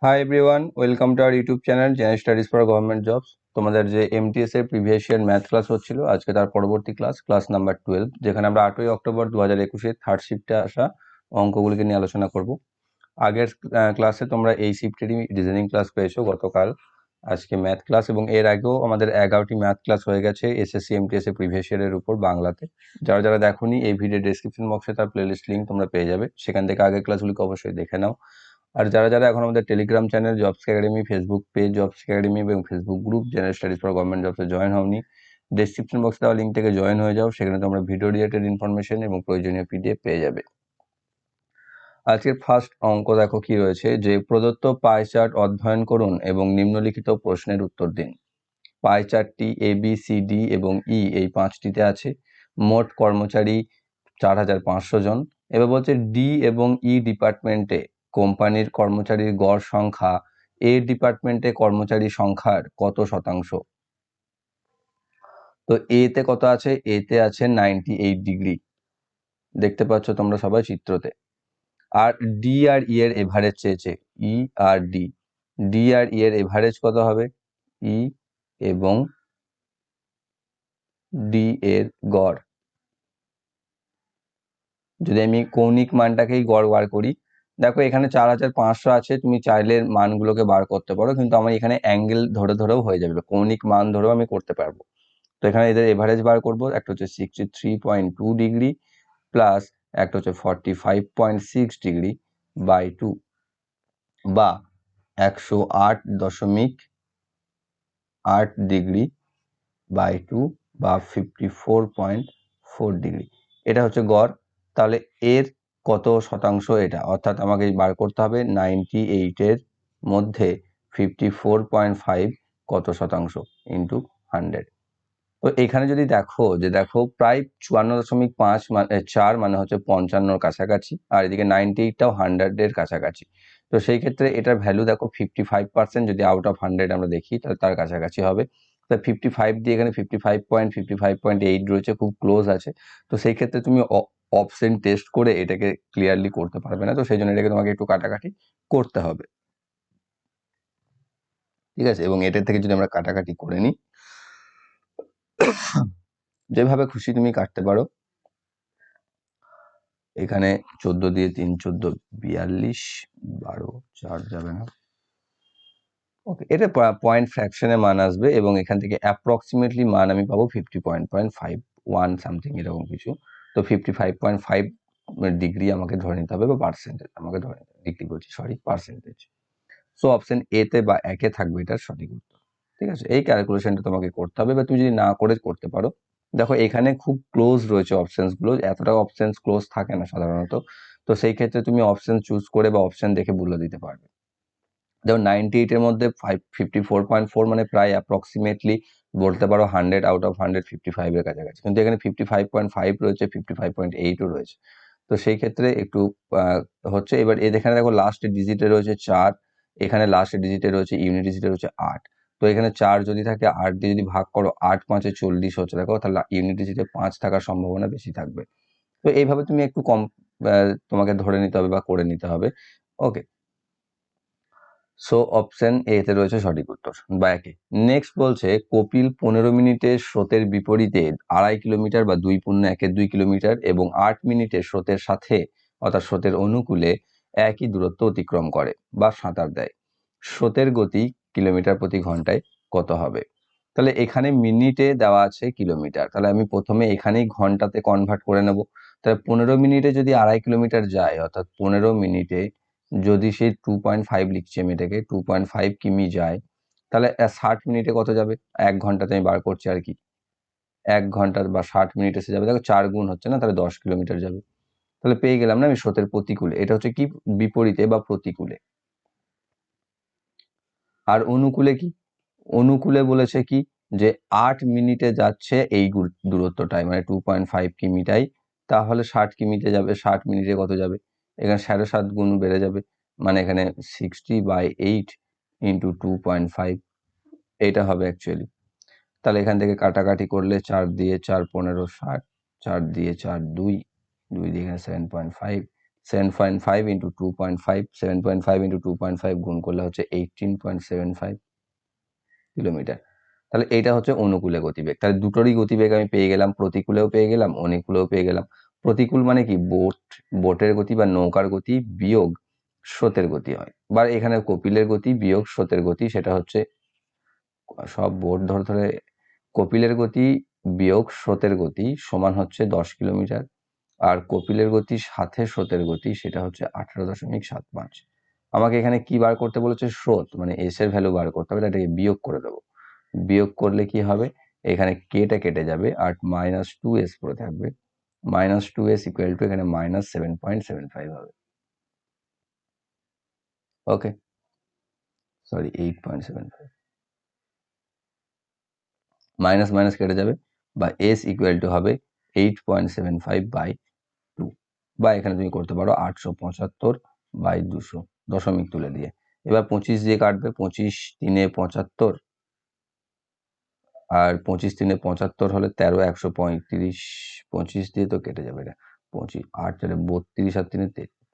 Hi everyone, welcome to our YouTube channel general studies for government jobs. তোমাদের যে MTS এর previous year math class হচ্ছিল, আজকে তার পরবর্তী ক্লাস নাম্বার 12, যেখানে আমরা 8ই অক্টোবর 2021 থার্ড শিফটে আসা অঙ্কগুলিকে নিয়ে আলোচনা করব। আগের ক্লাসে তোমরা এই শিফটেরই রিজনিং ক্লাস পেয়েছো গতকাল, আজকে ম্যাথ ক্লাস, এবং এর আগেও আমাদের 11টি ম্যাথ ক্লাস হয়ে গেছে এসএসসি এমটিএস এর প্রিভিয়াস ইয়ারের উপর বাংলাতে। যারা যারা দেখোনি, এই ভিডিও ডেসক্রিপশন বক্সে তার প্লেলিস্ট লিঙ্ক তোমরা পেয়ে যাবে, সেখান থেকে আগের ক্লাসগুলিকে অবশ্যই দেখে নাও। আর যারা যারা এখন আমাদের Telegram channel Jobs Academy, Facebook page Jobs Academy এবং Facebook group general studies for government জবসে জয়েন হওনি, ডেসক্রিপশন বক্সে দেওয়া লিঙ্ক থেকে জয়েন হয়ে যাও, সেখানে তোমরা ভিডিও রিলেটেড ইনফরমেশন এবং প্রয়োজনীয় পিডিএফ পেয়ে যাবে। আজকের ফার্স্ট অঙ্ক দেখো কি রয়েছে, যে প্রদত্ত পাই চার্ট অধ্যয়ন করুন এবং নিম্নলিখিত প্রশ্নের উত্তর দিন। পাই চার্টটি এ বি সি ডি এবং ই এই 5টিতে আছে। মোট কর্মচারী 4500 জন। এবার বলছে ডি এবং ই ডিপার্টমেন্টে কোম্পানির কর্মচারীর গড় সংখ্যা এ ডিপার্টমেন্টে কর্মচারী সংখ্যার কত শতাংশ। তো এতে কত আছে? এতে আছে 98 ডিগ্রি, দেখতে পাচ্ছ তোমরা সবাই চিত্রতে। আর ডি আর ই এর এভারেজ চেয়েছে, ই আর ডি। ডি আর ই এর এভারেজ কত হবে? ই এবং ডি এর গড়। যদি আমি কৌণিক মানটাকেই গড় বার করি, দেখো এখানে 4500 আছে, তুমি চাইলে মানগুলোকে বার করতে পারো, কিন্তু আমার এখানে অ্যাঙ্গেল ধরে ধরেও হয়ে যাবে, কৌণিক মান ধরেও আমি করতে পারবো। তো এখানে এদের এভারেজ বার করব, একটা হচ্ছে 63.2 ডিগ্রি প্লাস একটা হচ্ছে 45.6 ডিগ্রি বাই 2, বা 108.8 ডিগ্রি বাই 2, বা 54.4 ডিগ্রি। এটা হচ্ছে গড়। তাহলে এর কত শতাংশ এটা, অর্থাৎ আমাকে বার করতে হবে 98 এর মধ্যে 54.5 কত শতাংশ ইন্টু 100। তো এখানে যদি দেখো, প্রায় 54.4 মানে হচ্ছে 55 কাছাকাছি, আর এদিকে 98টাও 100 কাছাকাছি। তো সেই ক্ষেত্রে এটার ভ্যালু দেখো 55%, যদি আউট অফ 100 আমরা দেখি তাহলে তার কাছাকাছি হবে। তো 55 দিয়ে এখানে 55.8 রয়েছে, খুব ক্লোজ আছে। তো সেই ক্ষেত্রে তুমি অপশন টেস্ট করে এটাকে ক্লিয়ারলি করতে পারবে না, তো সেই জন্য এটাকে তোমাকে একটু কাটাকাটি করতে হবে, ঠিক আছে। এবং এটার থেকে যদি আমরা কাটাকাটি করে নিই, যেভাবে খুশি তুমি কাটতে পারো। এখানে 14 দিয়ে 3 14 42, 12 4 যাবে না, ওকে। এটা পয়েন্ট ফ্র্যাকশনে মান আসবে, এবং এখান থেকে অ্যাপ্রক্সিমেটলি মান আমি পাবো 50.51 সামথিং এরকম কিছু। তো 55.5 ডিগ্রি আমাকে ধরে নিতে হবে, বা পার্সেন্টেজ আমাকে ধরে নিতে হবে, ডিগ্রি বলছি sorry, percentage. So option A তে বা একে থাকবে এটার সঠিক উত্তর, ঠিক আছে। এই ক্যালকুলেশনটা তোমাকে করতে হবে, বা তুমি যদি না করে করতে পারো। দেখো এখানে খুব ক্লোজ রয়েছে অপশনস গুলো, এতটা অপশনস ক্লোজ থাকে না সাধারণত। তো সেই ক্ষেত্রে তুমি অপশন চুজ করে বা অপশন দেখে বলে দিতে পারবে। যেমন 98 এর মধ্যে 54.4 মানে প্রায় অ্যাপ্রক্সিমেটলি বলতে পারো 100 আউট অফ 100, 55 এর কাছাকাছি, কিন্তু এখানে 55.5 রয়েছে, 55.8ও রয়েছে। তো সেই ক্ষেত্রে একটু হচ্ছে। এবার এখানে দেখো লাস্ট ডিজিটে রয়েছে 4, এখানে লাস্ট ডিজিটে রয়েছে ইউনিট ডিজিটে রয়েছে 8। তো এখানে 4 যদি থাকে, 8 দিয়ে যদি ভাগ করো, 8 5 40 হচ্ছে, দেখো তাহলে ইউনিট ডিজিটে 5 থাকার সম্ভাবনা বেশি থাকবে। তো এইভাবে তুমি একটু কম তোমাকে ধরে নিতে হবে বা করে নিতে হবে, ওকে। সো অপশন এ তে রয়েছে সঠিক উত্তর, বা একে। নেক্সট বলছে কপিল 15 মিনিটে স্রোতের বিপরীতে 2.5 কিলোমিটার বা 2.1 কিলোমিটার এবং 8 মিনিটে স্রোতের সাথে অর্থাৎ স্রোতের অনুকূলে একই দূরত্ব অতিক্রম করে বা সাঁতার দেয়। স্রোতের গতি কিলোমিটার প্রতি ঘন্টায় কত হবে? তাহলে এখানে মিনিটে দেওয়া আছে কিলোমিটার, তাহলে আমি প্রথমে এখানেই ঘন্টাতে কনভার্ট করে নেব। তাহলে 15 মিনিটে যদি 2.5 কিলোমিটার যায়, অর্থাৎ 15 মিনিটে যদি সে 2.5 লিখছি আমি এটাকে, 2.5 কিমি যায়, তাহলে 60 মিনিটে কত যাবে? 1 ঘন্টাতে আমি বার করছি আর কি, 1 ঘন্টা বা 60 মিনিট এসে যাবে, দেখো 4 গুণ হচ্ছে না, তাহলে 10 কিলোমিটার যাবে। তাহলে পেয়ে গেলাম না আমি স্রোতের প্রতিকূলে, এটা হচ্ছে কি বিপরীতে বা প্রতিকূলে। আর অনুকূলে কি? অনুকূলে বলেছে কি, যে 8 মিনিটে যাচ্ছে এই দূরত্বটাই, মানে 2.5 কিমিটাই, তাহলে 60 কিমিতে যাবে, 60 মিনিটে কত যাবে? এখানে 7.5 গুণ বেড়ে যাবে, মানে এখানে 60/8 ইন্টু 2.5, এইটা হবে অ্যাকচুয়ালি। তাহলে এখান থেকে কাটাকাটি করলে 4 দিয়ে 4 15 60, 4 দিয়ে 4 2, 2 দিয়ে এখানে 7.5, 7.5 ইন্টু 2.5, 7.5 ইন্টু 2.5 গুণ করলে হচ্ছে 18.75 কিলোমিটার। তাহলে এইটা হচ্ছে অনুকূলে গতিবেগ। তাহলে দুটোরই গতিবেগ আমি পেয়ে গেলাম, প্রতিকূলেও পেয়ে গেলাম, অনুকূলেও পেয়ে গেলাম। প্রতিকূল মানে কি, বোটের গতি বা নৌকার গতি বিয়োগ স্রোতের গতি হয়, বা এখানে কপিলের গতি বিয়োগ স্রোতের গতি, সেটা হচ্ছে সব বোট ধরে ধরে কপিলের গতি বিয়োগ স্রোতের গতি সমান হচ্ছে 10 কিলোমিটার, আর কপিলের গতি সাথে স্রোতের গতি সেটা হচ্ছে 18.75। আমাকে এখানে কি বার করতে বলেছে, স্রোত, মানে এস এর ভ্যালু বার করতে হবে, এটাকে বিয়োগ করে দেবো। বিয়োগ করলে কি হবে, এখানে কেটা কেটে যাবে আর -2s পড়ে থাকবে। -2s ইকুয়াল টু এখানে -7.75 হবে। ওকে, সরি 8.75, মাইনাস মাইনাস কেটে যাবে, বা এস ইকুয়াল টু হবে 8.75/2, বা এখানে তুমি করতে পারো 875/200 দশমিক তুলে দিয়ে। এবার 25 দিয়ে কাটবে, 25 3 75, আর 25 3 75 হলে 13 135, 25 দিয়ে তো কেটে যাবে এটা, 25 8 4 32 আর 3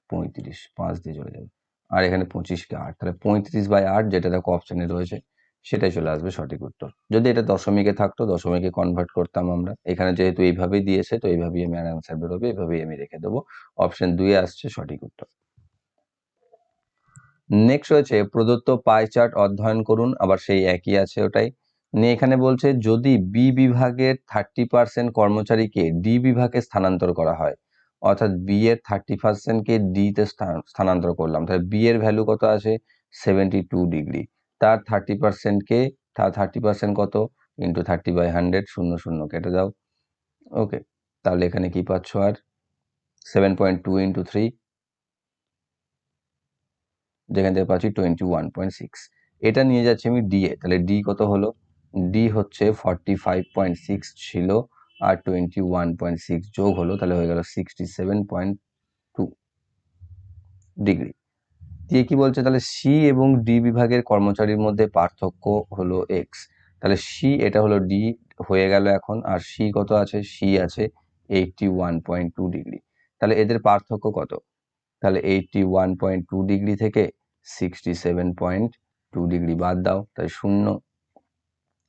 35, 5 দিয়ে চলে যাবে, আর এখানে 25 কে 8, তাহলে 35/8 যেটা দেখো অপশনে রয়েছে সেটাই চলে আসবে সঠিক উত্তর। যদি এটা দশমিকে থাকতো দশমিকে কনভার্ট করতাম আমরা, এখানে যেহেতু এইভাবেই দিয়েছে তো এইভাবেই আমি অ্যান্সার বেরোবে, এইভাবেই আমি রেখে দেবো। অপশন 2 এ আসছে সঠিক উত্তর। নেক্সট রয়েছে প্রদত্ত পাই চার্ট অধ্যয়ন করুন, আবার সেই একই আছে ওটাই নিয়ে। এখানে বলছে যদি বি বিভাগের 30% কর্মচারীকে ডি বিভাগে স্থানান্তর করা হয়, অর্থাৎ বি এর 30%কে ডি তে স্থানান্তর করলাম, তাহলে বি এর ভ্যালু কত আছে 72 ডিগ্রি, তার 30%কে, তার 30% কত ইন্টু 30/100, 0 0 কেটে দাও। ওকে, তাহলে এখানে কি পাচ্ছ আর 7.2 ইন্টু 3, যেখান থেকে পাচ্ছি 21.6। এটা নিয়ে যাচ্ছি আমি ডি এ, তাহলে ডি কত হলো, ডি হচ্ছে 45.6 ছিল, আর 21.6 যোগ হলো, তাহলে হয়ে গেল 67.2 ডিগ্রি। দিয়ে কি বলছে, তাহলে সি এবং ডি বিভাগের কর্মচারীর মধ্যে পার্থক্য হলো এক্স, তাহলে সি এটা হলো ডি হয়ে গেল এখন, আর সি কত আছে, সি আছে 81.2 ডিগ্রি, তাহলে এদের পার্থক্য কত, তাহলে 81.2 ডিগ্রি থেকে 67.2 ডিগ্রি বাদ দাও, তাই 0,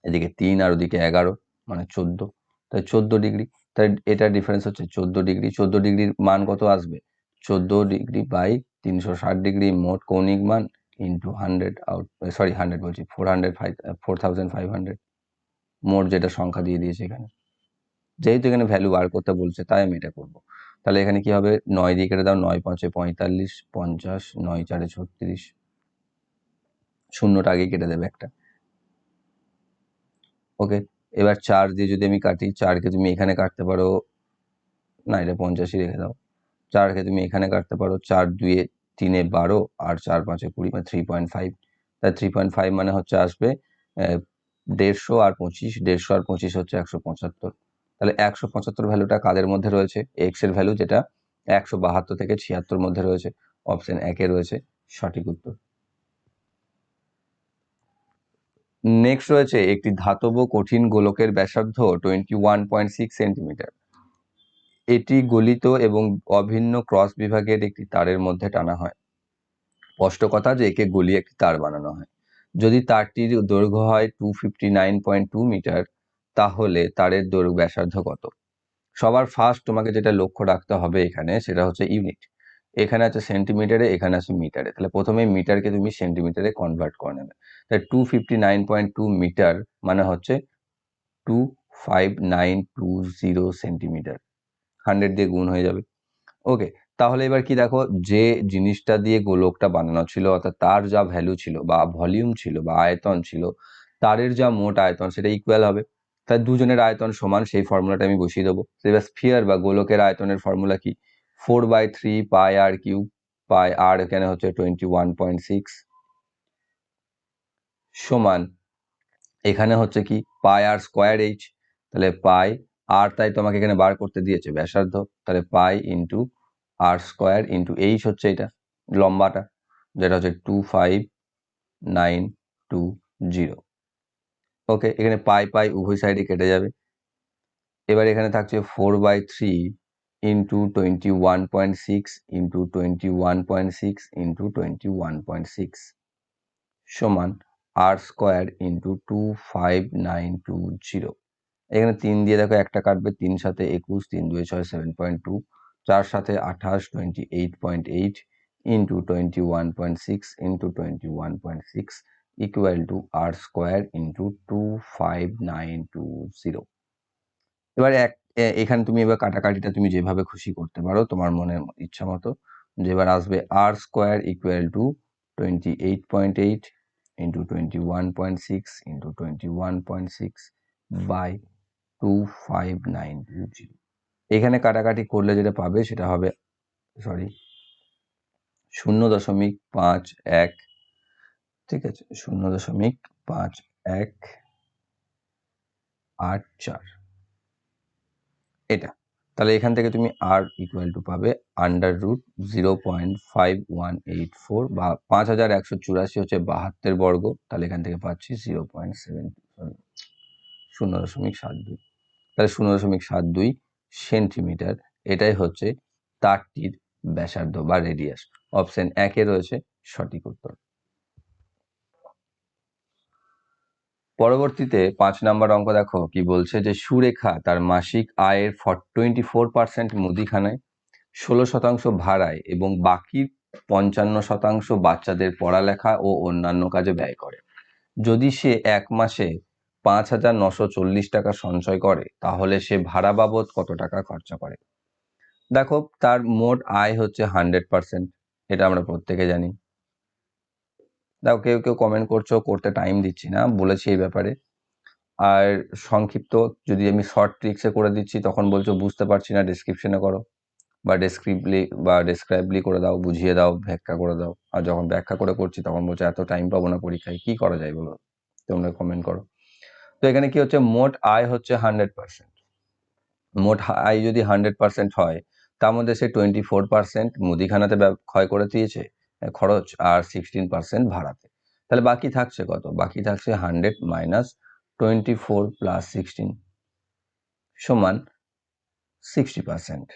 এদিকে 3 আর ওদিকে 11 মানে 14, তাই 14 ডিগ্রি, তাই এটা ডিফারেন্স হচ্ছে 14 ডিগ্রি। 14 ডিগ্রির মান কত আসবে, 14 ডিগ্রি বাই 360 ডিগ্রি মোট কৌণিক মান ইন্টু 100 আউট, সরি 100 বলছি 4500 মোট যেটা সংখ্যা দিয়ে দিয়েছে এখানে, যেহেতু এখানে ভ্যালু বার করতে বলছে তাই আমি এটা করবো। তাহলে এখানে কি হবে, 9 দিয়ে কেটে দাও, 9 5 45, 50, 9 4 36, শূন্যটা আগে কেটে দেবে একটা। ওকে, এবার 4 দিয়ে যদি আমি কাটি, 4কে তুমি এখানে কাটতে পারো, না এটা 50ই রেখে দাও, 4কে তুমি এখানে কাটতে পারো, 4 2 3 12, আর 4 5 20 মানে 3.5, তাই 3.5 মানে হচ্ছে আসবে 150 আর 25, 150 আর 25 হচ্ছে 175, তাহলে 175 ভ্যালুটা কাদের মধ্যে রয়েছে, এক্স এর ভ্যালু, যেটা 172 থেকে 76 মধ্যে রয়েছে, অপশন 1 এ রয়েছে সঠিক উত্তর। নেক্সট রয়েছে একটি ধাতব কঠিন গোলকের ব্যাসার্ধ 21.6 সেন্টিমিটার, এটি গলিত এবং অভিন্ন ক্রস বিভাগের একটি তারের মধ্যে টানা হয়। স্পষ্ট কথা যে একে গলিয়ে একটি তার বানানো হয়। যদি তারটির দৈর্ঘ্য হয় 259.2 মিটার, তাহলে তারের দৈর্ঘ্য ব্যাসার্ধ কত। সবার ফার্স্ট তোমাকে যেটা লক্ষ্য রাখতে হবে এখানে সেটা হচ্ছে ইউনিট, এখানে আছে সেন্টিমিটারে, এখানে আছে মিটারে, তাহলে প্রথমে মিটারকে তুমি সেন্টিমিটারে কনভার্ট করে নেবে। তাই 259.2 মিটার মানে হচ্ছে 25920 সেন্টিমিটার, 100 দিয়ে গুণ হয়ে যাবে। ওকে, তাহলে এবার কি দেখো, যে জিনিসটা দিয়ে গোলকটা বানানো ছিল, অর্থাৎ তার যা ভ্যালু ছিল বা ভলিউম ছিল বা আয়তন ছিল, তারের যা মোট আয়তন সেটা ইকুয়াল হবে, তাই দুজনের আয়তন সমান, সেই ফর্মুলাটা আমি বসিয়ে দেবো। এবার স্ফিয়ার বা গোলকের আয়তনের ফর্মুলা কি, 4/3 পাই আর কিউব, পাই আর এখানে হচ্ছে 21.6 সমান, এখানে হচ্ছে কি পাই আর স্কোয়ার এইচ, তাহলে পাই আর, তাই তোমাকে এখানে বার করতে দিয়েছে ব্যাসার্ধ, তাহলে পাই ইন্টু আর স্কোয়ার ইন্টু এইচ হচ্ছে এটা লম্বাটা, যেটা হচ্ছে 25920। ওকে, এখানে পাই পাই উভয় সাইডে কেটে যাবে। এবার এখানে থাকছে 4/3 ইন্টু 21.6 ইন্টু 21.6 ইন্টু 21.6 সমান আর স্কোয়ার ইন্টু 25920। এখানে 3 দিয়ে দেখো একটা কাটবে, 3 সাথে 21, 3 2 6 7.2, 4 সাথে 28 28.8 into 21.6 into 21.6 equal to R square into 25920। এবার এখানে তুমি এবার কাটাকাটিটা তুমি যেভাবে খুশি করতে পারো তোমার মনের ইচ্ছা মতো। যে এবার আসবে আর square equal to 28.8 into 21.6 into 21.6 by 25920। এখানে কাটাকাটি করলে যেটা পাবে সেটা হবে 0.51, ঠিক আছে, 0.5184 এটা। তাহলে এখান থেকে তুমি আর ইকুয়াল টু পাবে আন্ডার রুট 0.5184 বা 5184 হচ্ছে 72 বর্গ। তাহলে এখান থেকে পাচ্ছি 0.72, তাহলে 0.72 সেন্টিমিটার। এটাই হচ্ছে তারটির ব্যাসার্ধ বা রেডিয়াস। অপশন 1 রয়েছে সঠিক উত্তর। পরবর্তীতে 5 নম্বর অঙ্ক দেখো কি বলছে, যে সুরেখা তার মাসিক আয়ের 24% মুদিখানায়, 16% ভাড়ায় এবং বাকি 55% বাচ্চাদের পড়ালেখা ও অন্যান্য কাজে ব্যয় করে। যদি সে এক মাসে 5,940 টাকা সঞ্চয় করে তাহলে সে ভাড়া বাবদ কত টাকা খরচা করে? দেখো তার মোট আয় হচ্ছে 100%, এটা আমরা প্রত্যেকে জানি। দেখো কেউ কেউ কমেন্ট করছো, করতে টাইম দিচ্ছি না, বলেছি এই ব্যাপারে। আর সংক্ষিপ্ত যদি আমি শর্ট ট্রিক্সে করে দিচ্ছি তখন বলছো বুঝতে পারছি না, ডেসক্রিপশনে করো বা ডেসক্রাইবলি করে দাও, বুঝিয়ে দাও, ব্যাখ্যা করে দাও। আর যখন ব্যাখ্যা করে করছি তখন বলছো এত টাইম পাবো না পরীক্ষায়, কি করা যায় বলো, তোমরা কমেন্ট করো। তো এখানে কি হচ্ছে, মোট আয় হচ্ছে 100%। মোট আয় যদি 100% হয় তার মধ্যে সে 24% মুদিখানাতে ক্ষয় করে দিয়েছে খরচ, আর 16% ভাড়াতে। তাহলে বাকি থাকছে কত? বাকি থাকছে 100 মাইনাস 24 প্লাস 16 সমান 60%।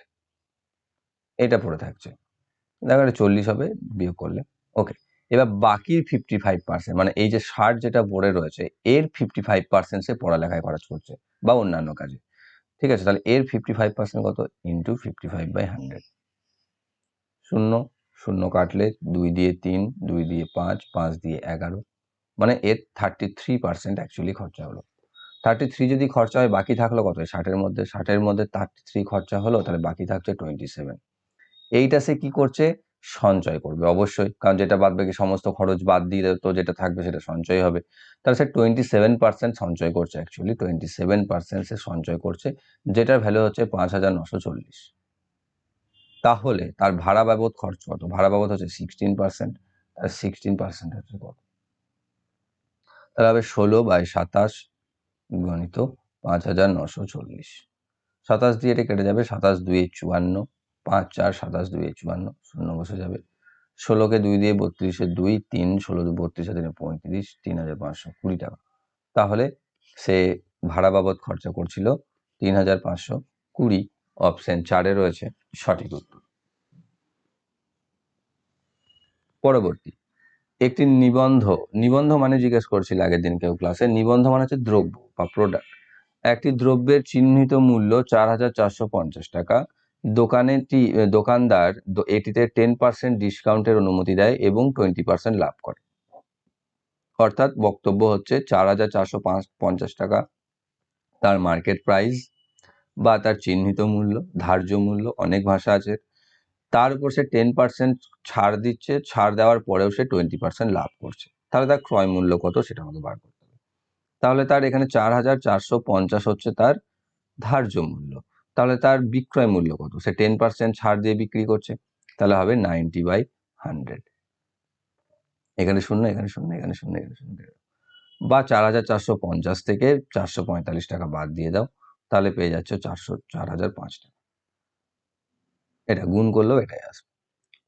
এটা পড়ে থাকছে, দেখো এটা 40 হবে বিয়োগ করলে। ওকে, এবার বাকির 55% মানে এই যে 60 যেটা পড়ে রয়েছে এর 55% সে পড়ালেখায় খরচ করছে বা অন্যান্য কাজে। ঠিক আছে, তাহলে এর 55% কত? ইন্টু 55/100। শূন্য শূন্য কাটলে 2 দিয়ে 3, 2 দিয়ে 5, 5 দিয়ে 11, মানে এর 33% অ্যাকচুয়ালি খরচা হলো। 33 যদি খরচা হয় বাকি থাকলো কত? 60-এর মধ্যে 33 খরচা হলো, তাহলে বাকি থাকছে 27। এইটা সে কি করছে? সঞ্চয় করবে অবশ্যই, কারণ যেটা বাদ বাকি সমস্ত খরচ বাদ দিয়ে তো যেটা থাকবে সেটা সঞ্চয় হবে। তাহলে সে 27% সঞ্চয় করছে, অ্যাকচুয়ালি 27% সে সঞ্চয় করছে, যেটার ভ্যালু হচ্ছে 5,940। তাহলে তার ভাড়া বাবদ খরচ কত? ভাড়া বাবদ হচ্ছে 16%, তার 16% হচ্ছে কত? তাহলে হবে 16/27 গণিত 5,940। 27 দিয়ে এটা কেটে যাবে, 27 2 54, 5 4 27 2 54, শূন্য বসে যাবে। 16কে 2 দিয়ে 32 2, 3 16 32 35, 3,520 টাকা। তাহলে সে ভাড়া বাবদ খরচা করছিল 3,520। অপশন 4 রয়েছে সঠিক উত্তর। পরবর্তী একটি নিবন্ধ মানে জিজ্ঞেস করছিল আগের দিন কেউ ক্লাসে, নিবন্ধ মানে হচ্ছে দ্রব্য বা প্রোডাক্ট। একটি দ্রব্যের চিহ্নিত মূল্য 4,450 টাকা। দোকানদার এটিতে 10% ডিসকাউন্টের অনুমতি দেয় এবং 20% লাভ করে। অর্থাৎ বক্তব্য হচ্ছে 4,450 টাকা তার মার্কেট প্রাইস বা তার চিহ্নিত মূল্য, ধার্য মূল্য, অনেক ভাষা আছে। তার উপর সে 10% ছাড় দিচ্ছে, ছাড় দেওয়ার পরেও সে 20% লাভ করছে। তাহলে তার ক্রয় মূল্য কত সেটা আমাকে বার করতে হবে। তাহলে তার এখানে 4,450 হচ্ছে তার ধার্য মূল্য। তাহলে তার বিক্রয় মূল্য কত? সে 10% ছাড় দিয়ে বিক্রি করছে, তাহলে হবে 90/100। এখানে শূন্য, এখানে শূন্য, এখানে শূন্য, এখানে শূন্য, বা 4,450 থেকে 445 টাকা বাদ দিয়ে দাও, তাহলে পেয়ে যাচ্ছে 4,005 টাকা। এটা গুণ করলেও এটাই আসবে।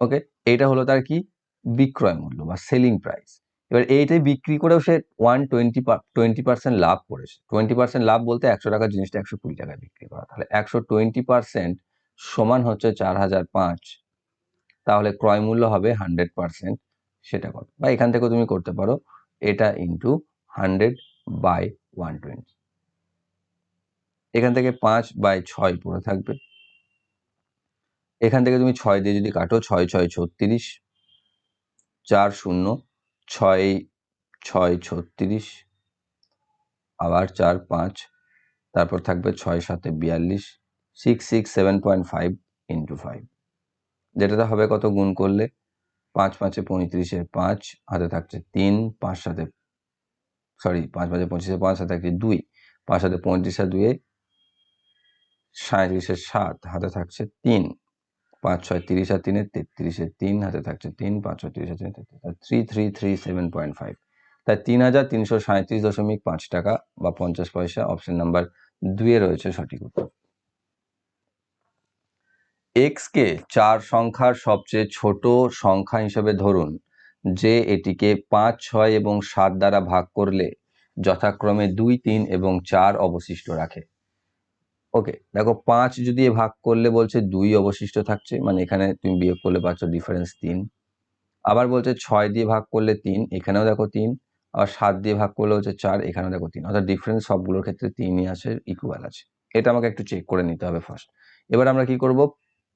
ওকে, এইটা হলো তার কি বিক্রয় মূল্য বা সেলিং প্রাইস। এবার এইটাই বিক্রি করেও সে 20% লাভ করেছে। 20% লাভ বলতে 100 টাকার জিনিসটা 120 টাকায় বিক্রি করা। তাহলে 120% সমান হচ্ছে 4005, তাহলে ক্রয় মূল্য হবে 100%, সেটা কত? বা এখান থেকে তুমি করতে পারো এটা ইন্টু 100/120, এখান থেকে 5/6 পড়ে থাকবে, এখান থেকে তুমি 6 দিয়ে যদি কাটো 6 6 36, 4 0 6 6 36, আবার 4 5, তারপর থাকবে 6 7 42, 6 6 7.5 ইন্টু 5, যেটাতে হবে কত গুণ করলে 5 5 35, 5 হাতে থাকছে 3, 5 7 সরি 5 5 25, 5 হাতে থাকছে 2, 5 হাতে 35 আর 2 37, 7 হাতে থাকছে 3, 5 6 30 আর 3 33, 3 হাতে থাকছে 3, 5 6 30 আর 3 3337.5, তাই 3337.5 টাকা বা 50 পয়সা, অপশন নাম্বার 2 রয়েছে সঠিক উত্তর। x কে 4 সংখ্যার সবচেয়ে ছোট সংখ্যা হিসেবে ধরুন যে এটিকে 5 6 এবং 7 দ্বারা ভাগ করলে যথাক্রমে 2 3 এবং 4 অবশিষ্ট রাখে। ওকে, দেখো 5 যদি ভাগ করলে বলছে 2 অবশিষ্ট থাকছে, মানে এখানে তুমি বিয়োগ করলে পাচ্ছ ডিফারেন্স 3। আবার বলছে 6 দিয়ে ভাগ করলে 3, এখানেও দেখো 3, আবার 7 দিয়ে ভাগ করলে হচ্ছে 4, এখানেও দেখো 3, অর্থাৎ ডিফারেন্স সবগুলোর ক্ষেত্রে 3ই আছে, ইকুয়াল আছে। এটা আমাকে একটু চেক করে নিতে হবে ফার্স্ট। এবার আমরা কি করব,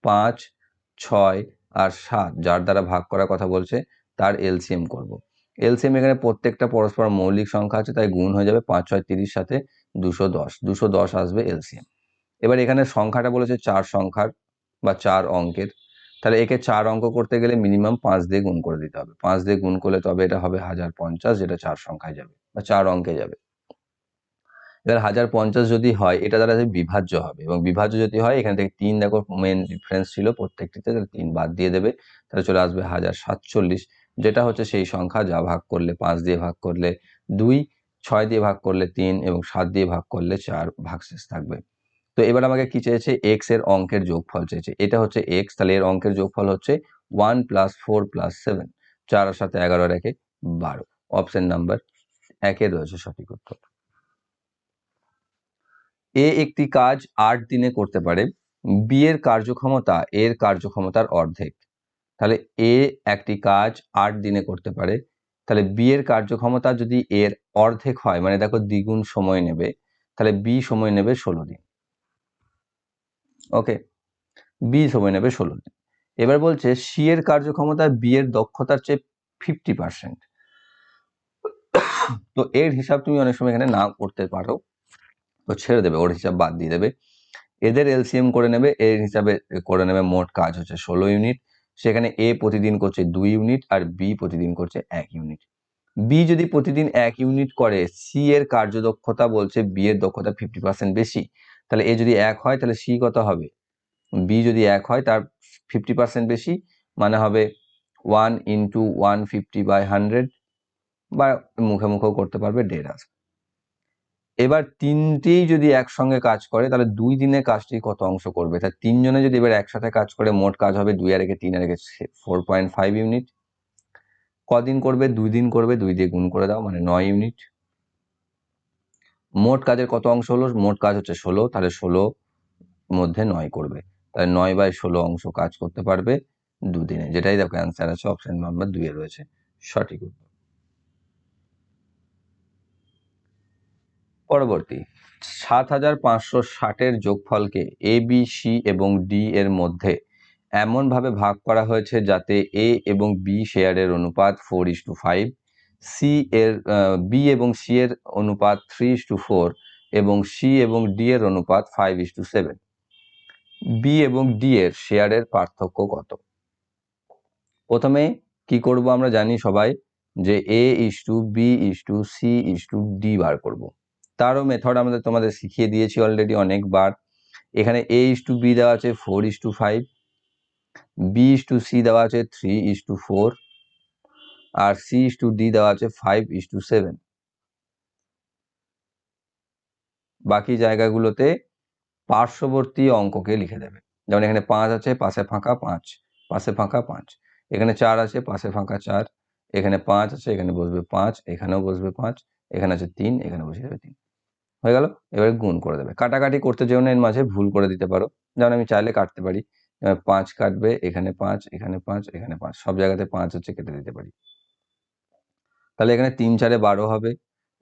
5 6 আর 7 যার দ্বারা ভাগ করার কথা বলছে তার এলসিএম করব। এলসিএম এখানে প্রত্যেকটা পরস্পর মৌলিক সংখ্যা আছে, তাই গুণ হয়ে যাবে 5 6 30 সাথে 210, 210 আসবে এলসিএম। এবার এখানে সংখ্যাটা বলেছে 4 সংখ্যার বা 4 অঙ্কের, তাহলে একে 4 অঙ্ক করতে গেলে মিনিমাম 5 দিয়ে গুণ করে দিতে হবে। 5 দিয়ে গুণ করলে তবে এটা হবে 1050, যেটা 4 সংখ্যায় যাবে বা 4 অঙ্কে যাবে। এবার 1050 যদি হয় এটা দ্বারা বিভাজ্য হবে, এবং বিভাজ্য যদি হয় এখান থেকে 3 দেখো মেন ডিফারেন্স ছিল প্রত্যেকটিতে, তাহলে 3 বাদ দিয়ে দেবে, তাহলে চলে আসবে 1047, যেটা হচ্ছে সেই সংখ্যা যা ভাগ করলে 5 দিয়ে ভাগ করলে 2, 6 দিয়ে ভাগ করলে 3 এবং 7 দিয়ে ভাগ করলে 4 ভাগশেষ থাকবে। তো এবার আমাকে কি চেয়েছে, x এর অঙ্কের যোগফল চেয়েছে। এটা হচ্ছে x, তাহলে এর অঙ্কের যোগফল হচ্ছে 1 + 4 + 7, 4 এর সাথে 11 আর 1 12, অপশন নাম্বার 1 রয়েছে সঠিক উত্তর। এ একটি কাজ 8 দিনে করতে পারে, বি এর কার্যক্ষমতা এর কার্যক্ষমতার অর্ধেক। তাহলে এ একটি কাজ 8 দিনে করতে পারে, তাহলে বি এর কার্যক্ষমতা যদি এর অর্ধেক হয়, মানে দেখো দ্বিগুণ সময় নেবে, তাহলে বি সময় নেবে 16 দিন। ওকে, বি সময় নেবে 16 দিন। এবার বলছে সি এর কার্যক্ষমতা বি এর দক্ষতার চেয়ে 50%। তো এর হিসাব তুমি অনেক সময় এখানে না করতে পারো, তো ছেড়ে দেবে, ওর হিসাব বাদ দিয়ে দেবে। এদের এলসিএম করে নেবে, এর হিসাবে করে নেবে মোট কাজ হচ্ছে 16 ইউনিট, সেখানে এ প্রতিদিন করছে 2 ইউনিট আর বি প্রতিদিন করছে 1 ইউনিট। বি যদি প্রতিদিন 1 ইউনিট করে, সি এর কার্যদক্ষতা বলছে বি এর দক্ষতা 50% বেশি, তাহলে এ যদি 1 হয় তাহলে সি কত হবে, বি যদি 1 হয় তার 50% বেশি, মানে হবে 1 × 150/100, বা মুখে মুখেও করতে পারবে, 1.5 আসবে। এবার তিনটেই যদি একসঙ্গে কাজ করে তাহলে 2 দিনে কাজটি কত অংশ করবে, তা 3 জনে যদি এবার একসাথে কাজ করে মোট কাজ হবে 2 আর 1 3 আর 1 4.5 ইউনিট। কদিন করবে, 2 দিন করবে, 2 দিয়ে গুণ করে দাও, মানে 9 ইউনিট। মোট কাজের কত অংশ হলো, মোট কাজ হচ্ছে 16, তাহলে 16 মধ্যে 9 করবে, তাহলে 9/16 অংশ কাজ করতে পারবে 2 দিনে, যেটাই দেখো অ্যান্সার আছে, অপশন নাম্বার 2 এ রয়েছে সঠিক উত্তর। পরবর্তী 7560 যোগফলকে এ বি সি এবং ডি এর মধ্যে এমন ভাবে ভাগ করা হয়েছে যাতে এ এবং বি শেয়ারের অনুপাত 4:5, সি এর বি এবং সি এর অনুপাত 3:4 এবং সি এবং ডি এর অনুপাত 5:7। বি এবং ডি এর শেয়ারের পার্থক্য কত? প্রথমে কি করব, আমরা জানি সবাই যে A:B:C:D বার করব। তারও মেথড আমাদের তোমাদের শিখিয়ে দিয়েছি অলরেডি অনেকবার। এখানে A:B দেওয়া আছে 4:5, B:C দেওয়া আছে 3:4, আর C:D দেওয়া আছে 5:7। বাকি জায়গাগুলোতে পার্শ্ববর্তী অঙ্ককে লিখে দেবে, যেমন এখানে 5 আছে, পাশে ফাঁকা 5, পাশে ফাঁকা 5, এখানে 4 আছে, পাশে ফাঁকা 4, এখানে 5 আছে, এখানে বসবে 5, এখানেও বসবে 5, এখানে আছে 3, এখানে বসে যাবে 3। হয়ে গেল। এবারে গুণ করে দেবে, কাটাকাটি করতে যেও না, এর মাঝে ভুল করে দিতে পারো, যেমন আমি চাইলে কাটতে পারি, 5 কাটবে, এখানে 5, এখানে 5, এখানে 5, সব জায়গাতে 5 হচ্ছে, কেটে দিতে পারি। তাহলে এখানে 3 4 12 হবে,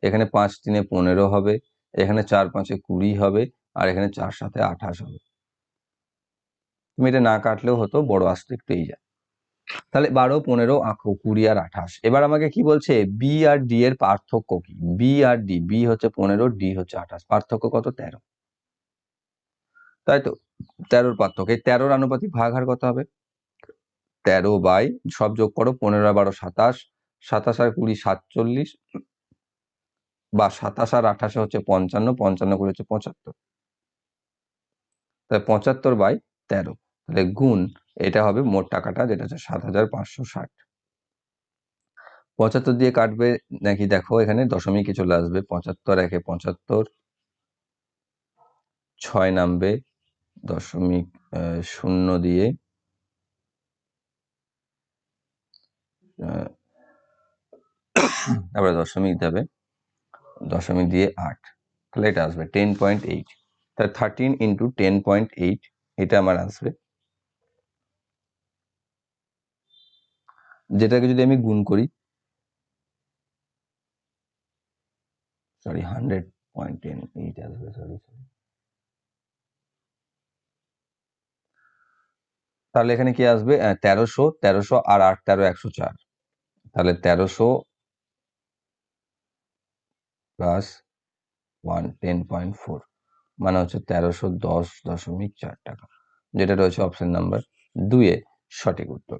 এখানে 5 3 15 হবে, এখানে 4 5 20 হবে, আর এখানে 4 7 28 হবে। তুমি এটা না কাটলেও হতো, বড় আসতে একটু এই যায়। তাহলে 12 15 20 আর 28। এবার আমাকে কি বলছে, বি আর ডি এর পার্থক্য কি? বি আর ডি, বি হচ্ছে 15, ডি হচ্ছে 28, পার্থক্য কত? 13। তাই তো, 13 পার্থক্য। এই 13 আনুপাতিক ভাগহার কত হবে? 13 বাই, সব যোগ করো, 15 আর 12 27, 27 আর 20 47, বা 27 আর 28 হচ্ছে 55, 55 করে হচ্ছে 75, তাহলে 75 বাই 13, তাহলে গুণ, এটা হবে মোট টাকাটা, যেটা হচ্ছে 7560। 75 দিয়ে কাটবে নাকি দেখো, এখানে দশমিকে চলে আসবে, 75 একে 75, 6 নামবে, দশমিক 0 দিয়ে, তারপরে দশমিক দেবে, দশমিক দিয়ে 8, তাহলে এটা আসবে 10.8। তাহলে 13 ইন্টু 10.8, এটা আমার আসবে, যেটাকে যদি আমি গুণ করি, সরি 100.8 আসবে, সরি। তাহলে এখানে কি আসবে, 1300, 1300 আর 8 13 104, তাহলে 1300 প্লাস 10.4, মানে হচ্ছে 1310.4 টাকা, যেটা রয়েছে অপশন নাম্বার 2 এ সঠিক উত্তর।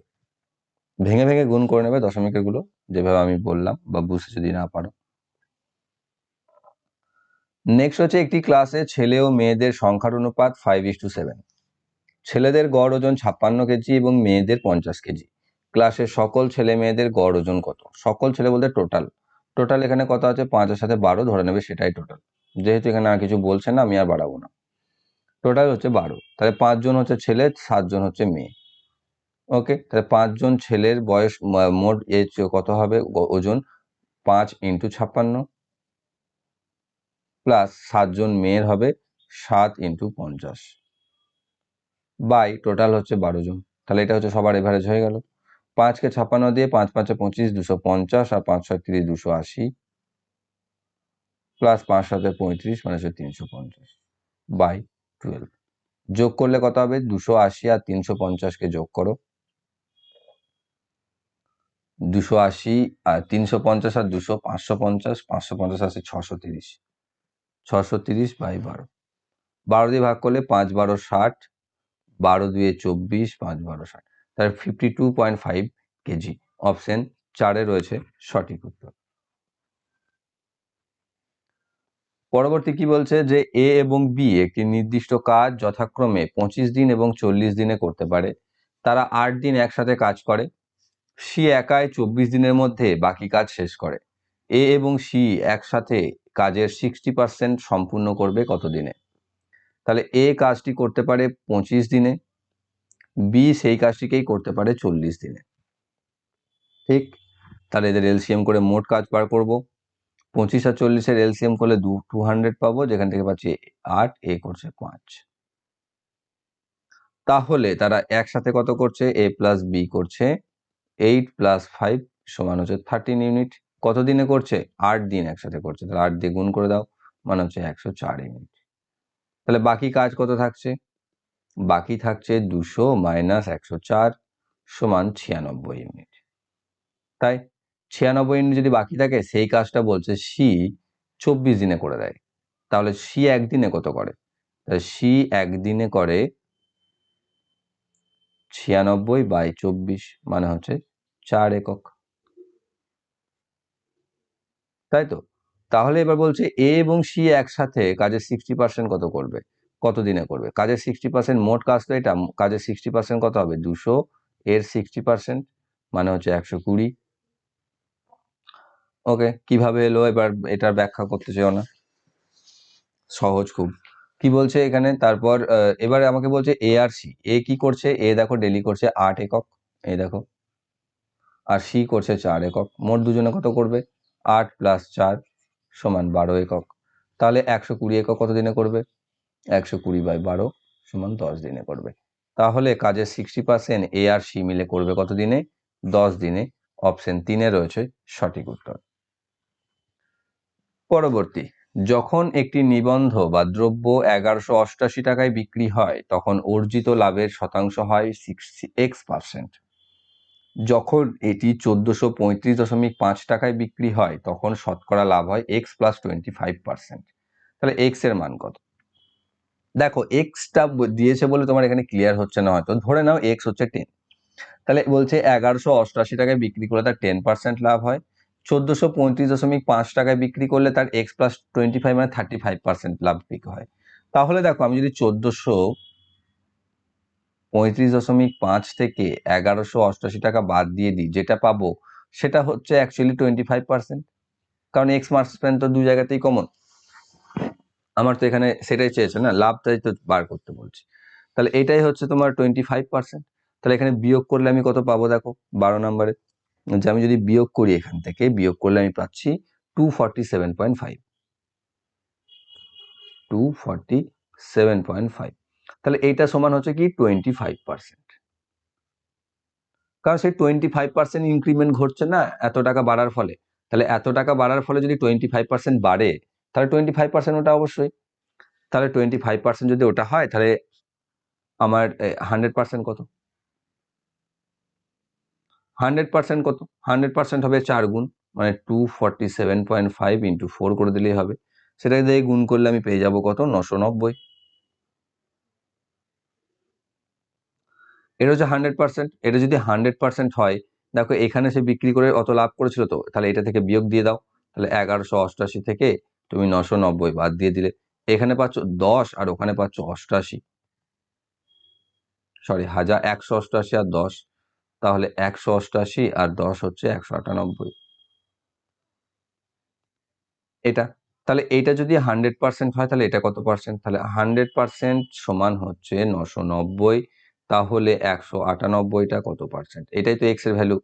ভেঙে ভেঙে গুণ করে নেবে দশমিকের গুলো, যেভাবে আমি বললাম, বা বুঝতে যদি না পারো। নেক্সট হচ্ছে, একটি ক্লাসে ছেলে ও মেয়েদের সংখ্যার অনুপাত 5:7। ছেলেদের গড় ওজন 56 কেজি এবং মেয়েদের 50 কেজি। ক্লাসের সকল ছেলে মেয়েদের গড় ওজন কত? সকল ছেলে বলতে টোটাল, টোটাল এখানে কত আছে, 5 এর সাথে 12 ধরে নেবে, সেটাই টোটাল। যেহেতু এখানে আর কিছু বলছে না, আমি আর বাড়াবো না, টোটাল হচ্ছে 12। তাহলে 5 জন হচ্ছে ছেলে, 7 জন হচ্ছে মেয়ে। ওকে, তাহলে 5 জন ছেলের বয়স, মোট এজ কত হবে, ওজন 5 ইন্টু 56, প্লাস 7 জন মেয়ের হবে 7 ইন্টু 50, বাই টোটাল হচ্ছে 12 জন। তাহলে এটা হচ্ছে সবার এভারেজ হয়ে গেল। 5 কে 56 দিয়ে, 5 5 25, 250, আর 5 6 30, 280, প্লাস 5 7 35, মানে হচ্ছে 350, বাই 12। যোগ করলে কত হবে, 280 আর 350 কে যোগ করো, 280 আর 350 আর 200, 550, 550 আছে 630, 630 বাই 12। 12 দিয়ে ভাগ করলে 5 12 60, 12 2 24, 5 12 60, তার 52.5 কেজি। অপশন 4 রয়েছে সঠিক উত্তর। পরবর্তী কি বলছে, যে এ এবং বি একটি নির্দিষ্ট কাজ যথাক্রমে 25 দিন এবং 40 দিনে করতে পারে। তারা 8 দিন একসাথে কাজ করে। সি একাই 24 দিনের মধ্যে বাকি কাজ শেষ করে। এ এবং সি একসাথে কাজের 60% সম্পূর্ণ করবে কত দিনে? তাহলে এ কাজটি করতে পারে 25 দিনে, বি সেই কাজটিকেই করতে পারে 40 দিনে। ঠিক, তাহলে এদের এলসিএম করে মোট কাজ বার করব। 25 আর 40-এর এলসিএম করলে 200 পাবো, যেখান থেকে পাচ্ছি 8, এ করছে 5। তাহলে তারা একসাথে কত করছে, এ প্লাস বি করছে 8 প্লাস 5 সমান হচ্ছে 13 ইউনিট। কত দিনে করছে, 8 দিন একসাথে করছে, তাহলে 8 দিয়ে গুণ করে দাও, মানে হচ্ছে 104 ইউনিট। তাহলে বাকি কাজ কত থাকছে, বাকি থাকছে 200 মাইনাস 104 সমান 96 ইউনিট। তাই 96 ইউনিট যদি বাকি থাকে, সেই কাজটা বলছে সি 24 দিনে করে দেয়। তাহলে সি একদিনে কত করে, তাহলে সি একদিনে করে 96/24, মানে হচ্ছে 4 একক। তাই তো, তাহলে এবার বলছে এ এবং সি একসাথে কাজের 60% কত করবে, কত দিনে করবে? কাজের 60%, মোট কাজ তো এটা, কাজের 60% কত হবে, 200, এর 60% মানে হচ্ছে 120। ওকে, কিভাবে এলো, এবার এটার ব্যাখ্যা করতে চাও না, সহজ খুব। কি বলছে এখানে, তারপর এবারে আমাকে বলছে এ আর সি, এ কি করছে, এ দেখো ডেলি করছে 8 একক, এই দেখো, আর সি করছে 4 একক, মোট দুজনে কত করবে, 8 প্লাস 4 সমান 12 একক। তাহলে 120 একক কত দিনে করবে? 120/12 সমান 10 দিনে করবে। তাহলে কাজের 60% এ আর সি মিলে করবে কত দিনে? 10 দিনে। অপশন 3 রয়েছে সঠিক উত্তর। পরবর্তী, যখন একটি নিবন্ধ বা দ্রব্য 1188 টাকায় বিক্রি হয় তখন অর্জিত লাভের শতাংশ হয় x%। যখন এটি 1435.5 টাকায় বিক্রি হয় তখন শতকরা লাভ হয় x + 25%। তাহলে x এর মান কত? দেখো এক্সটা দিয়েছে বলে তোমার এখানে ক্লিয়ার হচ্ছে না, হয়তো ধরে নাও এক্স হচ্ছে 10, তাহলে বলছে 1188 টাকায় বিক্রি করলে তার 10% লাভ হয়, 1435.5 টাকায় বিক্রি করলে তার x + 25 মানে 35% লাভ হয়। তাহলে দেখো আমি যদি 1435.5 থেকে 1188 টাকা বাদ দিয়ে দিই, যেটা পাবো সেটা হচ্ছে অ্যাকচুয়ালি 25%, কারণ এক্স মার্কসম্যান তো দুই জায়গাতেই কমন। আমার তো এখানে সেটাই চেয়েছে না, লাভটাই তো বার করতে বলছি। তাহলে এটাই হচ্ছে তোমার 25%। তাহলে এখানে বিয়োগ করলে আমি কত পাবো? দেখো 12 নম্বরে যে আমি যদি বিয়োগ করি, এখান থেকে বিয়োগ করলে আমি পাচ্ছি 247.5। 247.5। তাহলে এইটা সমান হচ্ছে কি 25%। কারণ সেই 25% ইনক্রিমেন্ট ঘটছে না এত টাকা বাড়ার ফলে। তাহলে এত টাকা বাড়ার ফলে যদি 25% বাড়ে, তাহলে 25% ওটা অবশ্যই। তাহলে 25% যদি ওটা হয়, তাহলে আমার 100% কত? 100% কত? 100% হবে 4 গুণ, মানে 247.5 × 4 করে দিলেই হবে। সেটা দিয়ে গুণ করলে আমি পেয়ে যাব কত? 990। এটা হচ্ছে 100%। এটা যদি 100% হয়, দেখো এখানে সে বিক্রি করে অত লাভ করেছিল, তো তাহলে এটা থেকে বিয়োগ দিয়ে দাও। তাহলে 1188 থেকে তুমি 990 বাদ দিয়ে দিলে, এখানে পাচ্ছ 10 আর ওখানে পাচ্ছ 88, সরি 188 আর 10, তাহলে 188 আর 10 হচ্ছে 198। এটা, তাহলে এটা যদি 100% হয় তাহলে এটা কত পার্সেন্ট? তাহলে 100% সমান হচ্ছে 990, তাহলে 198টা কত পার্সেন্ট? এটাই তো এক্স এর ভ্যালু,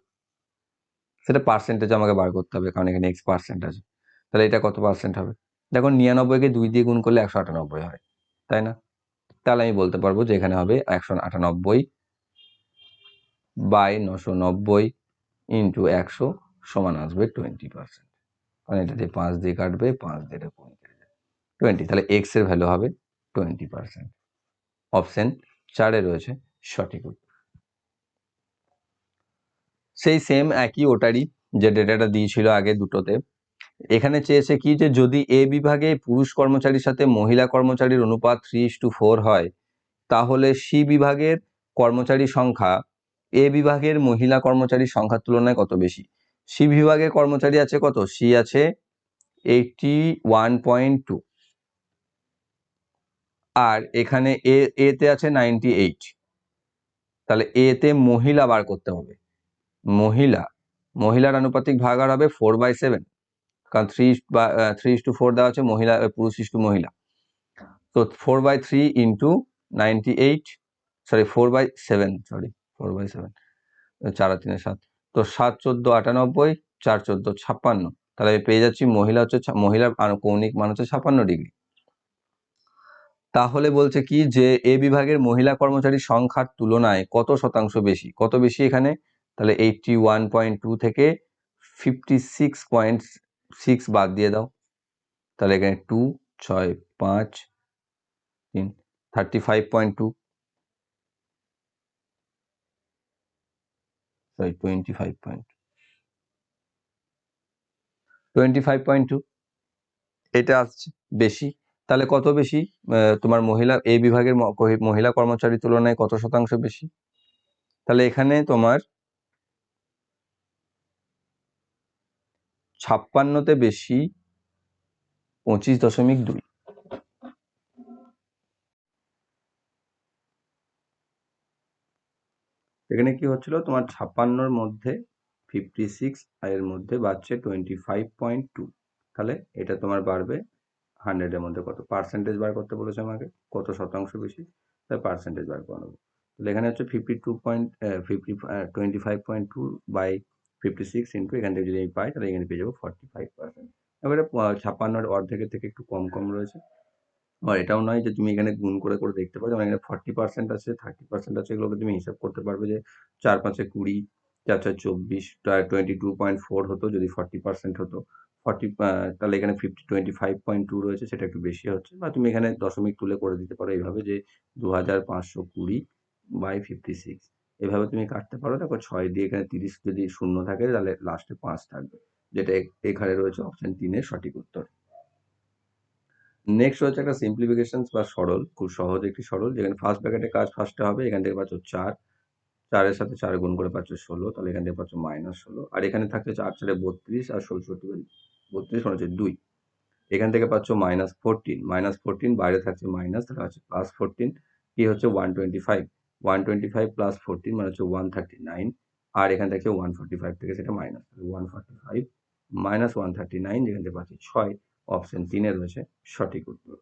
সেটা পার্সেন্টেজ আমাকে বার করতে হবে, কারণ এখানে এক্স পার্সেন্ট আছে। তাহলে এটা কত পার্সেন্ট হবে? দেখো 99কে 2 দিয়ে গুণ করলে 198 হয়, তাই না? তাহলে আমি বলতে পারবো যে এখানে হবে 198/990 × 100 সমান আসবে 20%। কারণ এটা দিয়ে 5 দিয়ে কাটবে, 5 দিয়ে 20, তাহলে এক্স এর ভ্যালু হবে 20%। অপশন 4 রয়েছে সঠিক উত্তর। সেই সেম একই ওটারই যে ডেটাটা দিয়েছিল আগে দুটোতে, এখানে চেয়েছে কি যে যদি এ বিভাগে পুরুষ কর্মচারীর সাথে মহিলা কর্মচারীর অনুপাত 3:4 হয়, তাহলে সি বিভাগের কর্মচারী সংখ্যা এ বিভাগের মহিলা কর্মচারীর সংখ্যার তুলনায় কত বেশি? সি বিভাগের কর্মচারী আছে কত? সি আছে 81.2, আর এখানে এতে আছে 98। তাহলে এতে মহিলা বার করতে হবে। মহিলার আনুপাতিক ভাগার হবে 4/7, কারণ 3:4 দেওয়া আছে, মহিলা পুরুষ ইস্টু মহিলা। তো 4/3 × 98, সরি 4/7, সরি 4/7, 4 আর 3 7, তো 7 14 98, 4 14 56। তাহলে আমি পেয়ে যাচ্ছি মহিলার কৌণিক মান হচ্ছে 56 ডিগ্রি। তাহলে বলছে কি যে এ বিভাগের মহিলা কর্মচারীর সংখ্যার তুলনায় কত শতাংশ বেশি? কত বেশি এখানে? তাহলে 81.2 থেকে 56.6 বাদ দিয়ে দাও। তাহলে এখানে 2 6 5 3 35.2, সরি 25.2 এটা আসছে বেশি। তাহলে কত বেশি? তোমার মহিলা এ বিভাগের মহিলা কর্মচারীর তুলনায় কত শতাংশ বেশি? তাহলে এখানে তোমার 56তে বেশি 25.2। এখানে কি হচ্ছিল, তোমার 56র মধ্যে 56 এর মধ্যে বাড়ছে 25.2, তাহলে এটা তোমার বাড়বে 100 এর মধ্যে কত? পার্সেন্টেজ বার করতে বলেছে আমাকে, কত শতাংশ বেশি, তাই পার্সেন্টেজ বার করে নেবো। তাহলে এখানে হচ্ছে 25.2/56 ইন্টু এখান থেকে যদি আমি পাই, তাহলে এখানে পেয়ে যাবো 45%। এবারে 56 অর্ধেকের থেকে একটু কম কম রয়েছে। আর এটাও নয় যে তুমি এখানে গুণ করে করে দেখতে পারো, যেমন এখানে 40% আছে, 30% আছে, এগুলোকে তুমি হিসাব করতে পারবে যে 4 5 20, 4 4 24, 22.4 হতো যদি 40% হতো, 40 তাহলে এখানে 25.2 রয়েছে, সেটা একটু বেশি হচ্ছে। বা তুমি এখানে দশমিক তুলে করে দিতে পারো এইভাবে যে 2520/56, এভাবে তুমি কাটতে পারো। দেখো 6 দিয়ে এখানে 30 যদি শূন্য থাকে তাহলে লাস্টে 5 থাকবে, যেটা এখানে রয়েছে অপশন 3 এর সঠিক উত্তর। নেক্সট হচ্ছে একটা সিম্পলিফিকেশন বা সরল, খুব সহজ একটি সরল, যেখানে ফার্স্ট ব্র্যাকেটে কাজ ফার্স্টে হবে। এখান থেকে পাচ্ছ 4, 4 এর সাথে 4 গুণ করে পাচ্ছ 16, তাহলে এখান থেকে পাচ্ছ -16। আর এখানে থাকছে 4 4 32 আর 66 32 মানে হচ্ছে 2। এখান থেকে পাচ্ছ -14, -14 বাইরে থাকছে মাইনাস, তাহলে হচ্ছে +14, কি হচ্ছে 125, 125 + 14 মানে হচ্ছে 139। আর এখান থেকে 145 থেকে সেটা মাইনাস, 145 - 139, যেখান থেকে পাচ্ছি 6, অপশন 3 এ রয়েছে সঠিক উত্তর।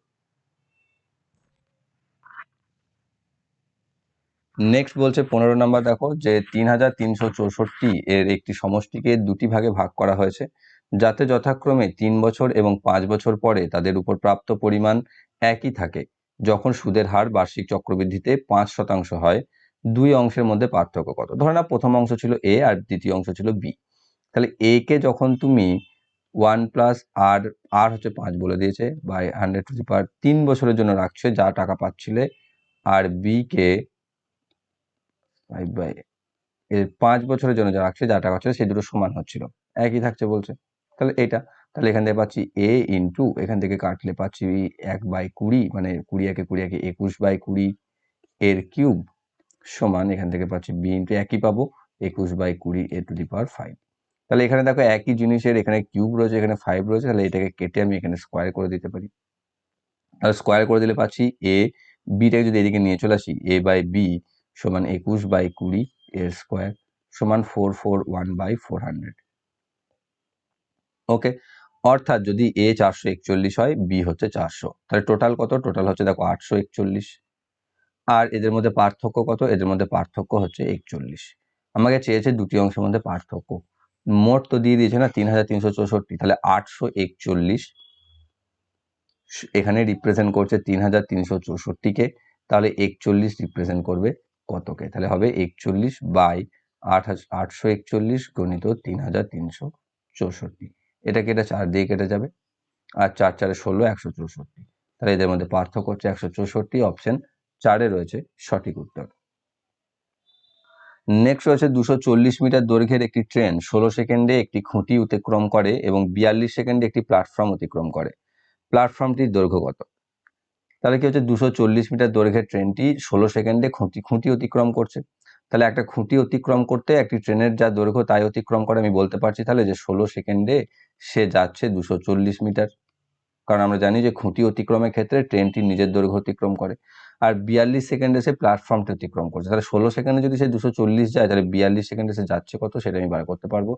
নেক্সট বলছে 15 নাম্বার, দেখো যে 3364 এর একটি সমষ্টিকে দুটি ভাগে ভাগ করা হয়েছে, যাতে যথাক্রমে 3 বছর এবং 5 বছর পরে তাদের উপর প্রাপ্ত পরিমাণ একই থাকে। যখন সুদের হার বার্ষিক চক্রবৃদ্ধিতে 5% হয়, দুই অংশের মধ্যে পার্থক্য কত? ধরে না প্রথম অংশ ছিল এ আর দ্বিতীয় অংশ ছিল বি। তাহলে এ কে যখন তুমি 1 প্লাস আর আর হচ্ছে 5 বলে দিয়েছে বাই 100 3 বছরের জন্য রাখছে যা টাকা পাচ্ছিলে, আর বি কে 5 বছরের জন্য যা রাখছে যা টাকা হচ্ছে সেই দুটো সমান হচ্ছিল, একই থাকছে বলছে। তাহলে এটা, তাহলে এখান থেকে পাচ্ছি এ ইন্টু, এখান থেকে কাটলে পাচ্ছি 1/20, মানে 20 × 21/20 এর কিউব সমান, এখান থেকে পাচ্ছি বি ইন্টু একই পাবো 21/20 a⁵। তাহলে এখানে দেখো একই জিনিসের এখানে কিউব রয়েছে, এখানে 5 রয়েছে, তাহলে এটাকে কেটে আমি এখানে স্কোয়ার করে দিতে পারি। তাহলে স্কোয়ার করে দিলে পাচ্ছি এ, বিটাকে যদি এদিকে নিয়ে চলে আসি a/b সমান 21/20 এর স্কোয়ার সমান 441/400। ওকে, অর্থাৎ যদি এ 441 হয়, বি হচ্ছে 400, তাহলে টোটাল কত? টোটাল হচ্ছে দেখো 841। আর এদের মধ্যে পার্থক্য কত? এদের মধ্যে পার্থক্য হচ্ছে 41। আমাকে চেয়েছে দুটি অংশের মধ্যে পার্থক্য। মোট তো দিয়ে দিয়েছে না 3364, তাহলে 841 এখানে রিপ্রেজেন্ট করছে 3364কে, তাহলে 41 রিপ্রেজেন্ট করবে কতকে? তাহলে হবে 41/841 গণিত 3364। এটা কেটে 4 দিয়ে কেটে যাবে, আর 4 4 16, 164। তাহলে এদের মধ্যে পার্থক্য হচ্ছে 164, অপশন 4 রয়েছে সঠিক উত্তর। নেক্সট রয়েছে 240 মিটার দৈর্ঘ্যের একটি ট্রেন 16 সেকেন্ডে একটি খুঁটি অতিক্রম করে এবং 42 সেকেন্ডে একটি প্ল্যাটফর্ম অতিক্রম করে। প্ল্যাটফর্মটির দৈর্ঘ্য কত? তাহলে কি হচ্ছে 240 মিটার দৈর্ঘ্যের ট্রেনটি 16 সেকেন্ডে খুঁটি অতিক্রম করছে। তাহলে একটা খুঁটি অতিক্রম করতে একটি ট্রেনের যা দৈর্ঘ্য তাই অতিক্রম করে, আমি বলতে পারছি তাহলে যে 16 সেকেন্ডে সে যাচ্ছে 240 মিটার। কারণ আমরা জানি যে খুঁটি অতিক্রমের ক্ষেত্রে ট্রেনটি নিজের দৈর্ঘ্য অতিক্রম করে। আর 42 সেকেন্ডে সে প্ল্যাটফর্মটি অতিক্রম করছে। তাহলে 16 সেকেন্ডে যদি সে 240 যায়, তাহলে 42 সেকেন্ডে সে যাচ্ছে কত, সেটা আমি বার করতে পারবো।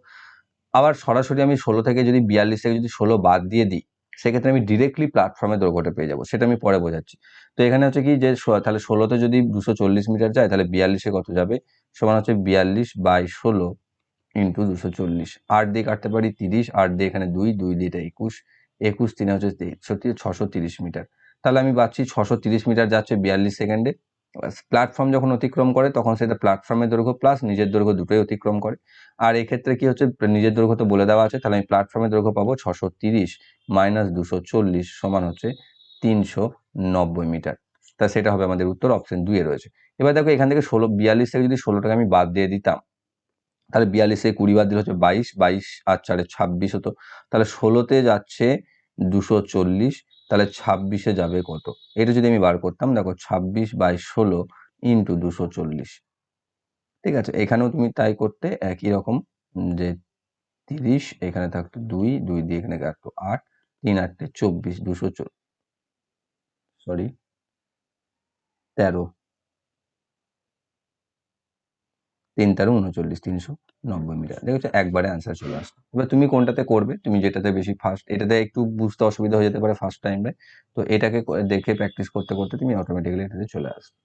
আবার সরাসরি আমি 16 থেকে যদি 42 থেকে যদি 16 বাদ দিয়ে দিই, সেক্ষেত্রে আমি ডিরেক্টলি প্ল্যাটফর্মের দৈর্ঘ্যটা পেয়ে যাবো, সেটা আমি পরে বোঝাচ্ছি। তো এখানে হচ্ছে কি যে তাহলে 16তে যদি 240 মিটার যায়, তাহলে 42-এ কত যাবে? সমান হচ্ছে 42/16 ইন্টু 240। 8 দিয়ে কাটতে পারি 30, 8 দিয়ে এখানে 2, 2 দিয়ে এটা 21, 21 3 হচ্ছে 630 মিটার। তাহলে আমি পাচ্ছি 630 মিটার যাচ্ছে 42 সেকেন্ডে। প্ল্যাটফর্ম যখন অতিক্রম করে তখন সেটা প্ল্যাটফর্মের দৈর্ঘ্য প্লাস নিজের দৈর্ঘ্য দুটোই অতিক্রম করে। আর এক্ষেত্রে কি হচ্ছে, নিজের দৈর্ঘ্য তো বলে দেওয়া আছে, তাহলে আমি প্ল্যাটফর্মের দৈর্ঘ্য পাবো 630 - 240 সমান হচ্ছে 390 মিটার। তা সেটা হবে আমাদের উত্তর, অপশন 2 এ রয়েছে। এবার দেখো এখান থেকে 42 থেকে যদি 16টাকে আমি বাদ দিয়ে দিতাম, তাহলে 42 থেকে 20 বাদ দিলে হচ্ছে 22, 22 আর 4 26 হতো। তাহলে 16তে যাচ্ছে 240, তাহলে 26-এ যাবে কত? এটা যদি আমি বার করতাম, দেখো 26/16 ইন্টু 240। ঠিক আছে, এখানেও তুমি তাই করতে একই রকম, যে 30 এখানে থাকতো 2, 2 দিয়ে এখানে থাকতো 8, 3 8 24, 240 সরি 13, 3 13 39, 390 মিটার। দেখেছো একবারে অ্যান্সার চলে আসলো। এবার তুমি কোনটাতে করবে, তুমি যেটাতে বেশি ফার্স্ট, এটাতে একটু বুঝতে অসুবিধা হয়ে যেতে পারে ফার্স্ট টাইমে, তো এটাকে দেখে প্র্যাকটিস করতে করতে তুমি অটোমেটিক্যালি এটাতে চলে আসবে।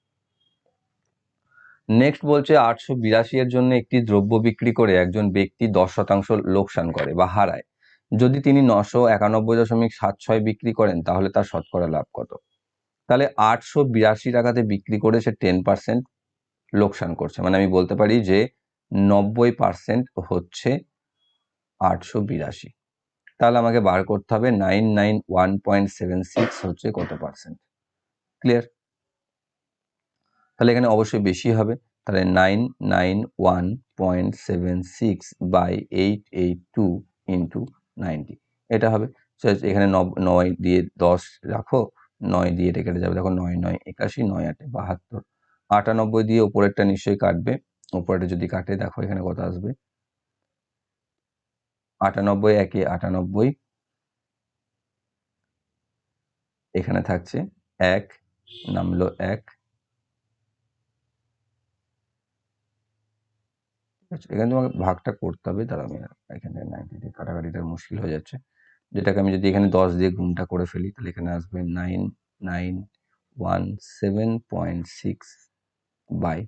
নেক্সট বলছে 882 এর জন্য একটি দ্রব্য বিক্রি করে একজন ব্যক্তি 10% লোকসান করে বা হারায়। যদি তিনি 991.76 বিক্রি করেন তাহলে তার শতকরা লাভ কত? তাহলে 882 টাকাতে বিক্রি করে সে 10% লোকসান করছে, মানে আমি বলতে পারি যে 90% হচ্ছে 882। তাহলে আমাকে বার করতে হবে 991.76 হচ্ছে কত পার্সেন্ট। ক্লিয়ার? তাহলে এখানে অবশ্যই বেশি হবে, তাহলে 991.76 বাই 882 ইন্টু 90 এটা হবে। এখানে 9 দিয়ে 10 রাখো, 9 দিয়ে এটা কেটে যাবে, দেখো 9 9 81, 9 8 72, 98 দিয়ে উপরেরটা নিশ্চয়ই কাটবে, উপরেরটা যদি কাটে দেখো এখানে কত আসবে, 98 একে 98, এখানে থাকছে 1, নামলো 1, এখানে তোমাকে ভাগটা করতে হবে, তার আমি এখানে 90 দিয়ে কাটাকাটিটা মুশকিল হয়ে যাচ্ছে, যেটাকে আমি যদি এখানে 10 দিয়ে গুণটা করে ফেলি তাহলে এখানে আসবে 9917.6 বাই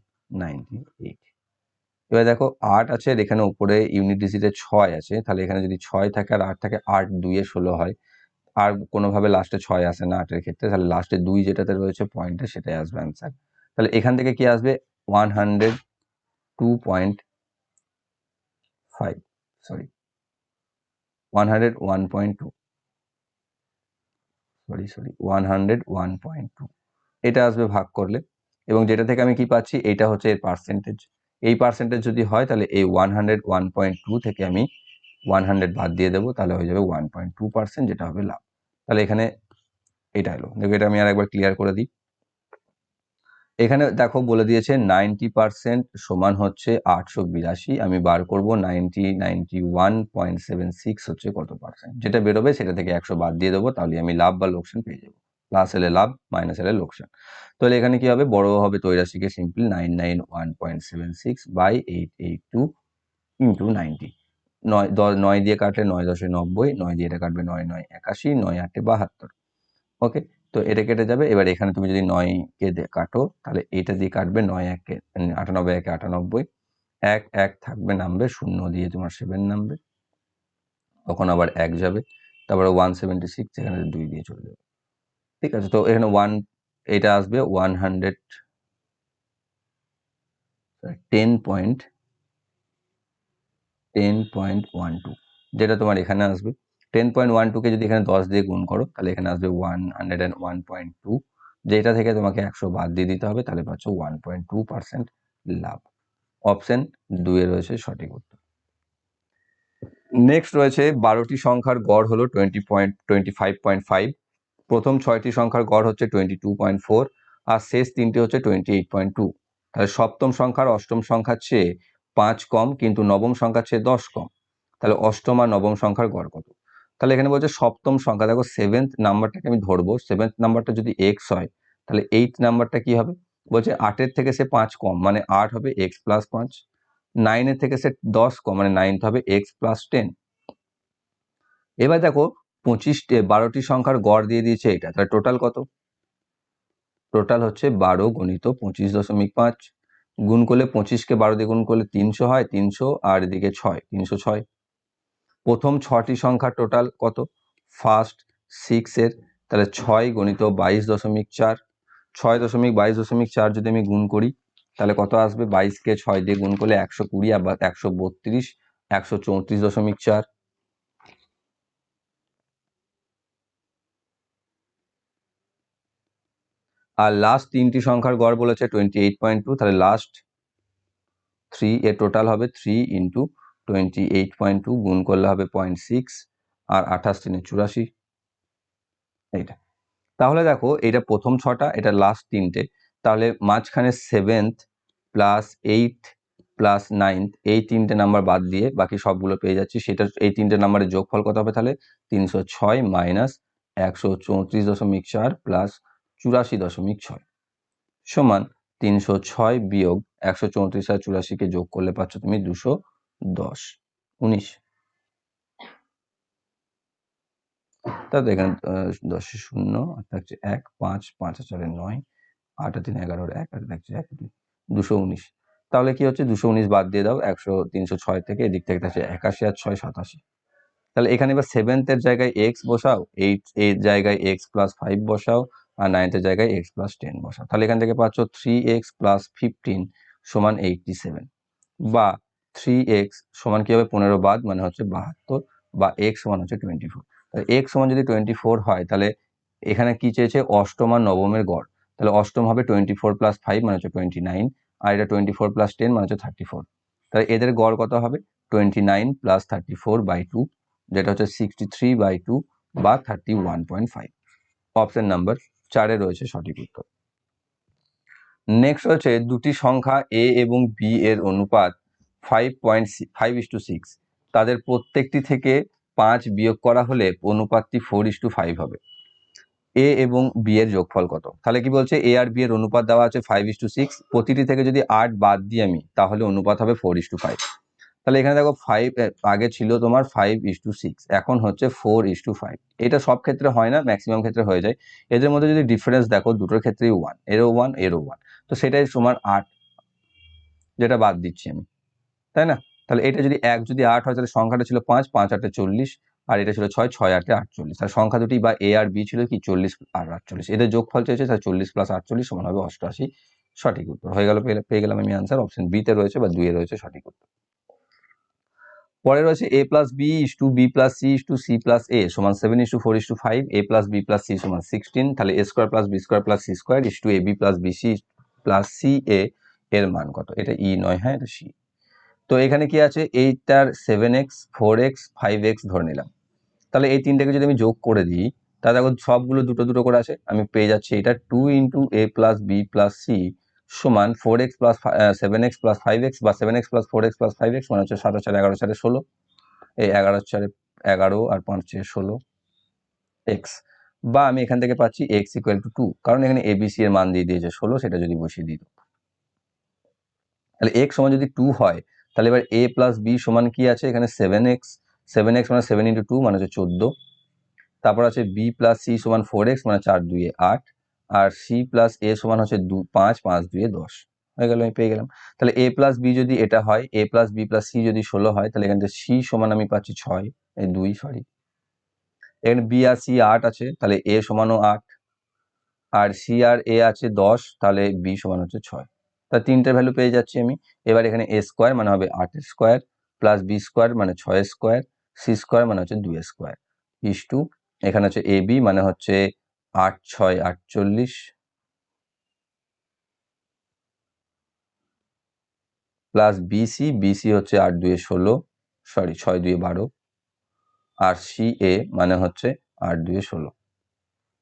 98। এবার দেখো 8 আছে আর এখানে উপরে ইউনিট ডিজিটে 6 আছে, তাহলে এখানে যদি 6 থাকে আর 8 থাকে, 8 2 এ 16 হয়, আর কোনোভাবে লাস্টে 6 আসে না 8 এর ক্ষেত্রে, তাহলে লাস্টে 2 যেটাতে রয়েছে পয়েন্টে সেটাই আসবে অ্যান্সার। তাহলে এখান থেকে কি আসবে 102.5, সরি 101.2, সরি 101.2 এটা আসবে ভাগ করলে, এবং যেটা থেকে আমি কি পাচ্ছি এটা হচ্ছে এর পার্সেন্টেজ। এই পার্সেন্টেজ যদি হয় তাহলে এই 101.2 থেকে আমি 100 বাদ দিয়ে দেবো, তাহলে হয়ে যাবে 1.2%, যেটা হবে লাভ। তাহলে এখানে এটা হলো, দেখো এটা আমি আর একবার ক্লিয়ার করে দিই। এখানে দেখো বলে দিয়েছে 90% সমান হচ্ছে 882, আমি বার করব 91.76 হচ্ছে কত পার্সেন্ট, যেটা বেরোবে সেটা থেকে 100 বাদ দিয়ে দেবো, তাহলে আমি লাভ বা লোকসান পেয়ে যাবো। প্লাস এলে লাভ, মাইনাস এলে লোকসান। তাহলে এখানে কি হবে, বড় হবে তৈরাশিকে সিম্পল 991.76 বাই 882 ইন্টু 90, 9 দিয়ে কাটলে 9 10 90, 9 দিয়ে এটা কাটবে 9 9 81, 9 8 72। ওকে, তো এটা কেটে যাবে। এবার এখানে তুমি যদি 9 কে কাটো তাহলে এটা দিয়ে কাটবে, 9 1 কে 98 একে 98, 1 1 থাকবে নামবে, 0 দিয়ে তোমার 7 নামবে, তখন আবার 1 যাবে, তারপরে 176 এখানে 2 দিয়ে চলে যাবে। ঠিক আছে, তো এখানে 1 এটা আসবে 10.12, যেটা তোমার এখানে আসবে 10.12 কে যদি এখানে 10 দিয়ে গুণ করো তাহলে এখানে আসবে 101.2, যেটা থেকে তোমাকে 100 বাদ দিয়ে দিতে হবে, তাহলে পাচ্ছ 1.2% লাভ। অপশন 2 এ রয়েছে সঠিক উত্তর। নেক্সট রয়েছে 12টি সংখ্যার গড় হলো 25.5, প্রথম 6টি সংখ্যার গড় হচ্ছে 22.4 আর শেষ 3টি হচ্ছে 28.2। তাহলে সপ্তম সংখ্যার অষ্টম সংখ্যার চেয়ে 5 কম, কিন্তু নবম সংখ্যার চেয়ে 10 কম, তাহলে অষ্টম আর নবম সংখ্যার গড় কত? তাহলে এখানে বলছে সপ্তম সংখ্যা, দেখো 7th নাম্বারটাকে আমি ধরবো, 7th নাম্বারটা যদি x হয় তাহলে 8th নাম্বারটা কি হবে, বলছে 8 থেকে সে 5 কম, মানে 8 হবে x প্লাস 5, 9 থেকে সে 10 কম, মানে 9 হবে x প্লাস 10। এবার দেখো 12টি সংখ্যার গড় দিয়ে দিয়েছে এটা, তাহলে টোটাল কত? টোটাল হচ্ছে 12 গুণিত 25.5, গুণ করলে 25কে 12 দিয়ে গুণ করলে 300 হয়, 300 আর এদিকে 6, 306। প্রথম 6টি সংখ্যা টোটাল কত? ফার্স্ট 6 এর, তাহলে 6 গুণিত 22.4, 6.22.4 যদি আমি গুণ করি তাহলে কত আসবে? 22কে 6 দিয়ে গুণ করলে 120, আবার 132, 134.4। আর লাস্ট 3টি সংখ্যার গড় বলেছে 28.2, তাহলে লাস্ট 3 এর টোটাল হবে 3 ইন্টু 28.2, গুণ করলে হবে 0.6 আর 28 3 84, এইটা। তাহলে দেখো এটা প্রথম 6টা, এটা লাস্ট 3টে, তাহলে মাঝখানে 7th plus 8th plus 9th এই 3টে নাম্বার বাদ দিয়ে বাকি সবগুলো পেয়ে যাচ্ছি, সেটা এই 3টে নাম্বারের যোগফল কত হবে? তাহলে 306 মাইনাস 134.4 প্লাস 84.6 সমান 306 বিয়োগ 134 আর 84কে যোগ করলে পাচ্ছ তুমি 210, 19। তাহলে এখানে 10 0 থাকছে 1, 5 5 4 9, 8 3 11 1 আর থাকছে 1 219। তাহলে কি হচ্ছে 219 বাদ দিয়ে দাও 306 থেকে, এদিক থেকে থাকছে 81 আর 6 87, তাহলে এখানে এবার 7th এর জায়গায় এক্স বসাও, 8 এর জায়গায় এক্স প্লাস 5 বসাও, আর 9th এর জায়গায় এক্স প্লাস 10 বসাও। তাহলে এখান থেকে পাচ্ছ 3x প্লাস 15 সমান 87, বা 3x সমান কি হবে 15 বাদ মানে হচ্ছে 72, বা x সমান হচ্ছে 24। তাহলে x সমান যদি 24 হয় তাহলে এখানে কি চেয়েছে অষ্টম আর নবমের গড়, তাহলে অষ্টম হবে 24 প্লাস 5 মানে হচ্ছে 29, আর এটা 24 প্লাস 10 মানে হচ্ছে 34। তাহলে এদের গড় কত হবে 29 প্লাস 34/2, যেটা হচ্ছে 63/2 বা 31.5। অপশন নাম্বার 4 রয়েছে সঠিক উত্তর। নেক্সট হচ্ছে দুটি সংখ্যা a এবং b এর অনুপাত 5:6, তাদের প্রত্যেকটি থেকে 5 বিয়োগ করা হলে অনুপাতটি 4:5 হবে। a এবং b এর যোগফল কত? তাহলে কি বলছে a আর b এর অনুপাত দেওয়া আছে 5:6, প্রতিটি থেকে যদি 8 বাদ দিই আমি তাহলে অনুপাত হবে 4:5। তাহলে এখানে দেখো 5 আগে ছিল তোমার 5:6, এখন হচ্ছে 4:5। এটা সব ক্ষেত্রে হয় না, ম্যাক্সিমাম ক্ষেত্রে হয়ে যায়। এদের মধ্যে যদি ডিফারেন্স দেখো দুটোর ক্ষেত্রেই 1, এরও 1 এরও 1, তো সেটাই সমান 8, যেটা বাদ দিচ্ছি আমি, তাই না? তাহলে এটা যদি 1 যদি 8 হয় তাহলে সংখ্যাটা ছিল 5, 5 8 40, আর এটা ছিল 6, 6 8 48। তাহলে সংখ্যা দুটি বা a আর b ছিল কি 40 আর 48, এদের যোগফল চেয়েছে, তাহলে 40 প্লাস 48 সমান হবে 88। সঠিক উত্তর হয়ে গেল, পেয়ে গেলাম আমি আনসার। অপশন বি তে রয়েছে বা 2 এ রয়েছে সঠিক উত্তর। পরে রয়েছে a plus b is to b plus c is to c plus a সমান 7:4:5, a plus b plus c সমান 16, তাহলে a square plus b square plus c square is to ab plus bc plus ca এর মান কত? এটা ই নয়, হ্যাঁ এটা সি। তো এখানে কি আছে, এইটার 7x 4x 5x ধরে নিলাম। তাহলে এই তিনটাকে যদি আমি যোগ করে দিই তাহলে দেখো সবগুলো দুটো দুটো করে আছে, আমি পেয়ে যাচ্ছি এটা 2 into a plus b plus c সমান 4x plus 7x plus 5x, বা 7x plus 4x plus 5x মানে হচ্ছে 7 4 11 4 16, এই 11 4 11 আর 5 16 x, বা আমি এখান থেকে পাচ্ছি x ইকুয়াল টু 2, কারণ এখানে abc এর মান দিয়ে দিয়েছে 16, সেটা যদি বসিয়ে দিই তাহলে x সমান যদি 2 হয় তাহলে এবার a প্লাস b সমান কি আছে এখানে 7x, 7x মানে 7 ইন্টু 2 মানে হচ্ছে 14, তারপর আছে b প্লাস c সমান 4x মানে 4 2 8, আর c প্লাস a সমান হচ্ছে 5, 5 2 10 হয়ে গেল, আমি পেয়ে গেলাম। তাহলে a প্লাস b যদি এটা হয়, a plus b plus c যদি 16 হয় তাহলে এখানে c সমান আমি পাচ্ছি 6, এই 2 সরি, এখানে b আর c 8 আছে তাহলে a সমানও 8, R c R a আছে 10, তাহলে b সমান হচ্ছে 6। তাহলে তিনটে ভ্যালু পেয়ে যাচ্ছি আমি। এবার এখানে a স্কোয়ার মানে হবে 8 স্কোয়ার, প্লাস b স্কোয়ার মানে 6 স্কোয়ার, c স্কোয়ার মানে হচ্ছে 2 স্কোয়ার ইস টু এখানে হচ্ছে ab মানে হচ্ছে 8 6 48, প্লাস bc হচ্ছে 8 2 16, সরি 6 2 12, আর ca মানে হচ্ছে 8 2 16,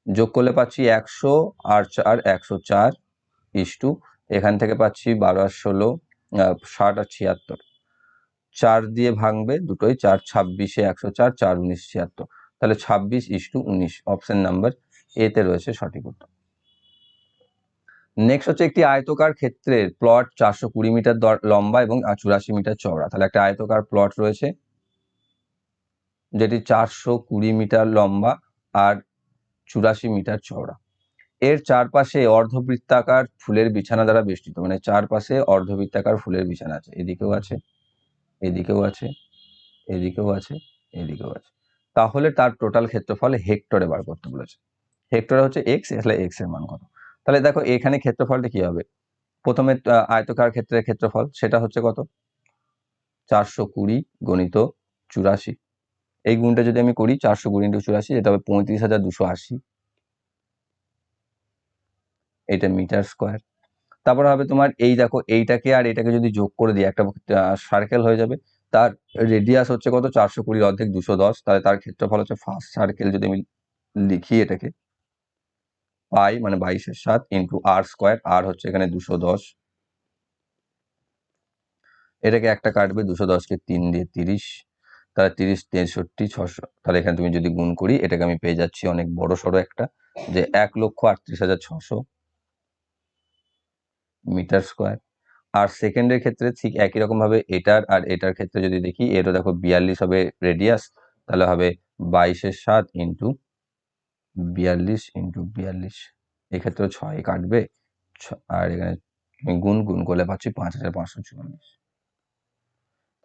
যোগ করলে পাচ্ছি 100 আর 4 104 ইস টু এখান থেকে পাচ্ছি 12 আর 16 60 আর 76, 4 দিয়ে ভাঙবে দুটোই, 4 26 104, 4 19 76, তাহলে 26 is to 19, option number A তে রয়েছে সঠিক উত্তর। নেক্সট হচ্ছে একটি আয়তকার ক্ষেত্রের প্লট 420 মিটার লম্বা এবং 84 মিটার চওড়া। তাহলে একটা আয়তকার প্লট রয়েছে যেটি 420 মিটার লম্বা আর 84 মিটার চওড়া। এর চারপাশে অর্ধবৃত্তাকার ফুলের বিছানা দ্বারা বেষ্টিত, মানে চারপাশে অর্ধবৃত্তাকার ফুলের বিছানা আছে, এদিকেও আছে এদিকেও আছে এদিকেও আছে এদিকেও আছে। তাহলে তার টোটাল ক্ষেত্রফল হেক্টরে বার করতে বলেছে। হেক্টরে হচ্ছে এক্স, তাহলে এক্স এর মান কত? তাহলে দেখো এখানে ক্ষেত্রফলটা কি হবে, প্রথমে আয়তকার ক্ষেত্রের ক্ষেত্রফল সেটা হচ্ছে কত 420 গণিত 84, এই গুণটা যদি আমি করি 420 ইন্টু 84 যেটা হবে 35,280, এটা মিটার স্কোয়ার। তারপর হবে তোমার এই দেখো এইটাকে আর এটাকে যদি যোগ করে দিই একটা সার্কেল হয়ে যাবে, তার রেডিয়াস হচ্ছে কত 420 অর্ধেক 210, তাহলে তার ক্ষেত্রফল হচ্ছে ফার্স্ট সার্কেল যদি আমি লিখি এটাকে পাই মানে 22/7 ইন্টু আর স্কোয়ার, আর হচ্ছে এখানে 210, এটাকে একটা কাটবে 210কে 3 দিয়ে 30, তাহলে 30 63 600, তাহলে এখানে তুমি যদি গুণ করি এটাকে আমি পেয়ে যাচ্ছি অনেক বড় সড়ো একটা, যে 1,38,600 মিটার স্কোয়ার। আর সেকেন্ডের ক্ষেত্রে ঠিক একই রকম ভাবে এটার আর এটার ক্ষেত্রে যদি দেখি, এরও দেখো 42 হবে রেডিয়াস, তাহলে হবে 22/7 ইন্টু 42 ইন্টু 42, এক্ষেত্রে 6 কাটবে, আর এখানে গুণ করলে পাচ্ছি 5,544।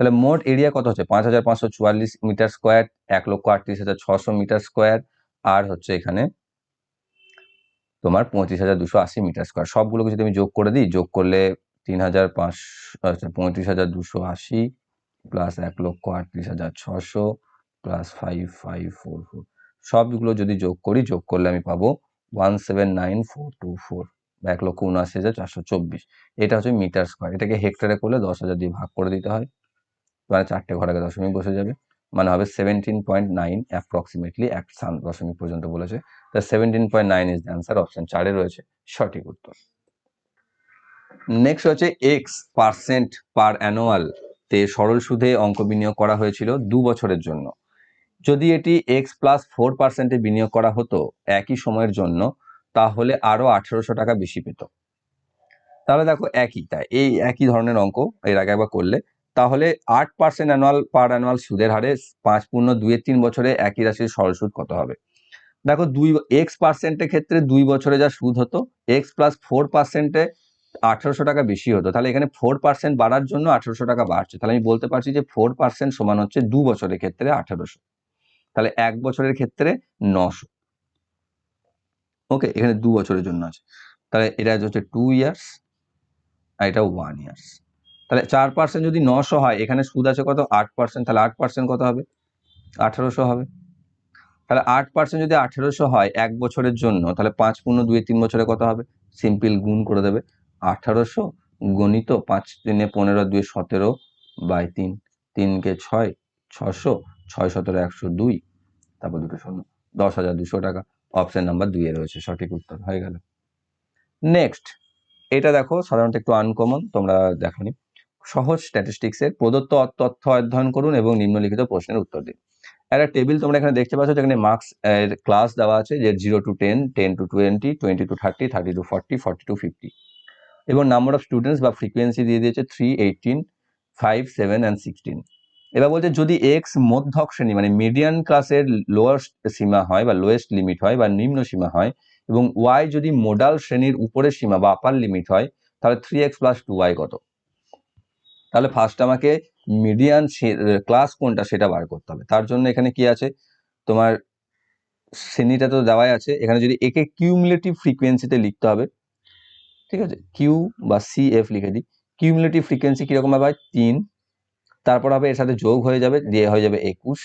তাহলে মোট এরিয়া কত হচ্ছে 5544 মিটার স্কোয়ার, 1,38,600 মিটার স্কোয়ার, আর হচ্ছে এখানে তোমার 35,280 মিটার স্কোয়ার। সবগুলোকে যদি আমি যোগ করে দিই, যোগ করলে 35,280 প্লাস 1,38,600 প্লাস 5544, সবগুলো যদি যোগ করি, যোগ করলে আমি পাবো 1,79,424, 1,79,424। এটা হচ্ছে মিটার স্কোয়ার। এটাকে হেক্টরে করলে 10,000 দিয়ে ভাগ করে দিতে হয়, মানে 4টে ঘর আগে দশমিক বসে যাবে, মানে হবে 17.9 অ্যাপ্রক্সিমেটলি, এক দশমিক পর্যন্ত বলেছে। তা 17.9 ইজ দ্য অ্যান্সার, অপশন 4 রয়েছে সঠিক উত্তর। নেক্সট হচ্ছে x% পার অ্যানুয়াল তে সরল সুদে অঙ্ক বিনিয়োগ করা হয়েছিল 2 বছরের জন্য। যদি এটি x+4%-এ বিনিয়োগ করা হতো একই সময়ের জন্য, তাহলে আরো 1800 টাকা বেশি পেত। তাহলে দেখো এই একই ধরনের অঙ্ক এর আগে একবার করলে, তাহলে 8% পার অ্যানুয়াল সুদের হারে 5 × 2 = 3 বছরে একই রাশির সরল সুদ কত হবে? দেখো x%-এর ক্ষেত্রে 2 বছরে যা সুদ হতো, x+4%-এ 1800 টাকা বেশি হতো। তাহলে এখানে 4% বাড়ার জন্য 1800 টাকা বাড়ছে। তাহলে আমি বলতে পারছি যে 4% সমান হচ্ছে 2 বছরের ক্ষেত্রে 1800, তাহলে 1 বছরের ক্ষেত্রে 900। ওকে, এখানে 2 বছরের জন্য আছে, তাহলে এটা হচ্ছে 2 ইয়ার্স আর এটা 1 ইয়ার্স। তাহলে 4% যদি 900 হয়, এখানে সুদ আছে কত 8%, তাহলে 8% কত হবে 1800 হবে। তাহলে 8% যদি 1800 হয় 1 বছরের জন্য, তাহলে 5 × 2 = 3 বছরে কত হবে? সিম্পল গুণ করে দেবে, 1800 গণিত 5 × 3 = 15, 2 = 17/3, 3 × 6 = 600, 6 × 17 = 102, তারপর দুটো শূন্য, 10,200 টাকা। অপশন নাম্বার 2 এ রয়েছে সঠিক উত্তর, হয়ে গেল। নেক্সট, এটা দেখো সাধারণত একটু আনকমন, তোমরা দেখোনি। সহজ স্ট্যাটিস্টিক্সের প্রদত্ত তথ্য অধ্যয়ন করুন এবং নিম্নলিখিত প্রশ্নের উত্তর দিন। একটা টেবিল তোমরা এখানে দেখতে পাচ্ছ, যেখানে মার্কস এর ক্লাস দেওয়া আছে, যে 0 to 10, 10 to 20, 20 to 30, 30 to 40, 40 to 50, এবং নাম্বার অফ স্টুডেন্টস বা ফ্রিকোয়েন্সি দিয়ে দিয়েছে 3, 18, 5, 7 and 16। এবার বলছে যদি x মধ্যক শ্রেণী মানে মিডিয়ান ক্লাসের লোয়েস্ট সীমা হয় বা লোয়েস্ট লিমিট হয় বা নিম্ন সীমা হয়, এবং y যদি মোডাল শ্রেণীর উপরের সীমা বা আপার লিমিট হয়, তাহলে 3x + 2y কত? তাহলে ফার্স্ট আমাকে মিডিয়ান ক্লাস কোনটা সেটা বার করতে হবে। তার জন্য এখানে কি আছে, তোমার শ্রেণীটা তো দেওয়াই আছে, এখানে যদি একে কিউমুলেটিভ ফ্রিকোয়েন্সিতে লিখতে হবে, ঠিক আছে, কিউ বা CF লিখে দিই। কিউমুলেটিভ ফ্রিকোয়েন্সি কিরকম হবে? 3, তারপর হবে এর সাথে যোগ হয়ে যাবে, দিয়ে হয়ে যাবে 21,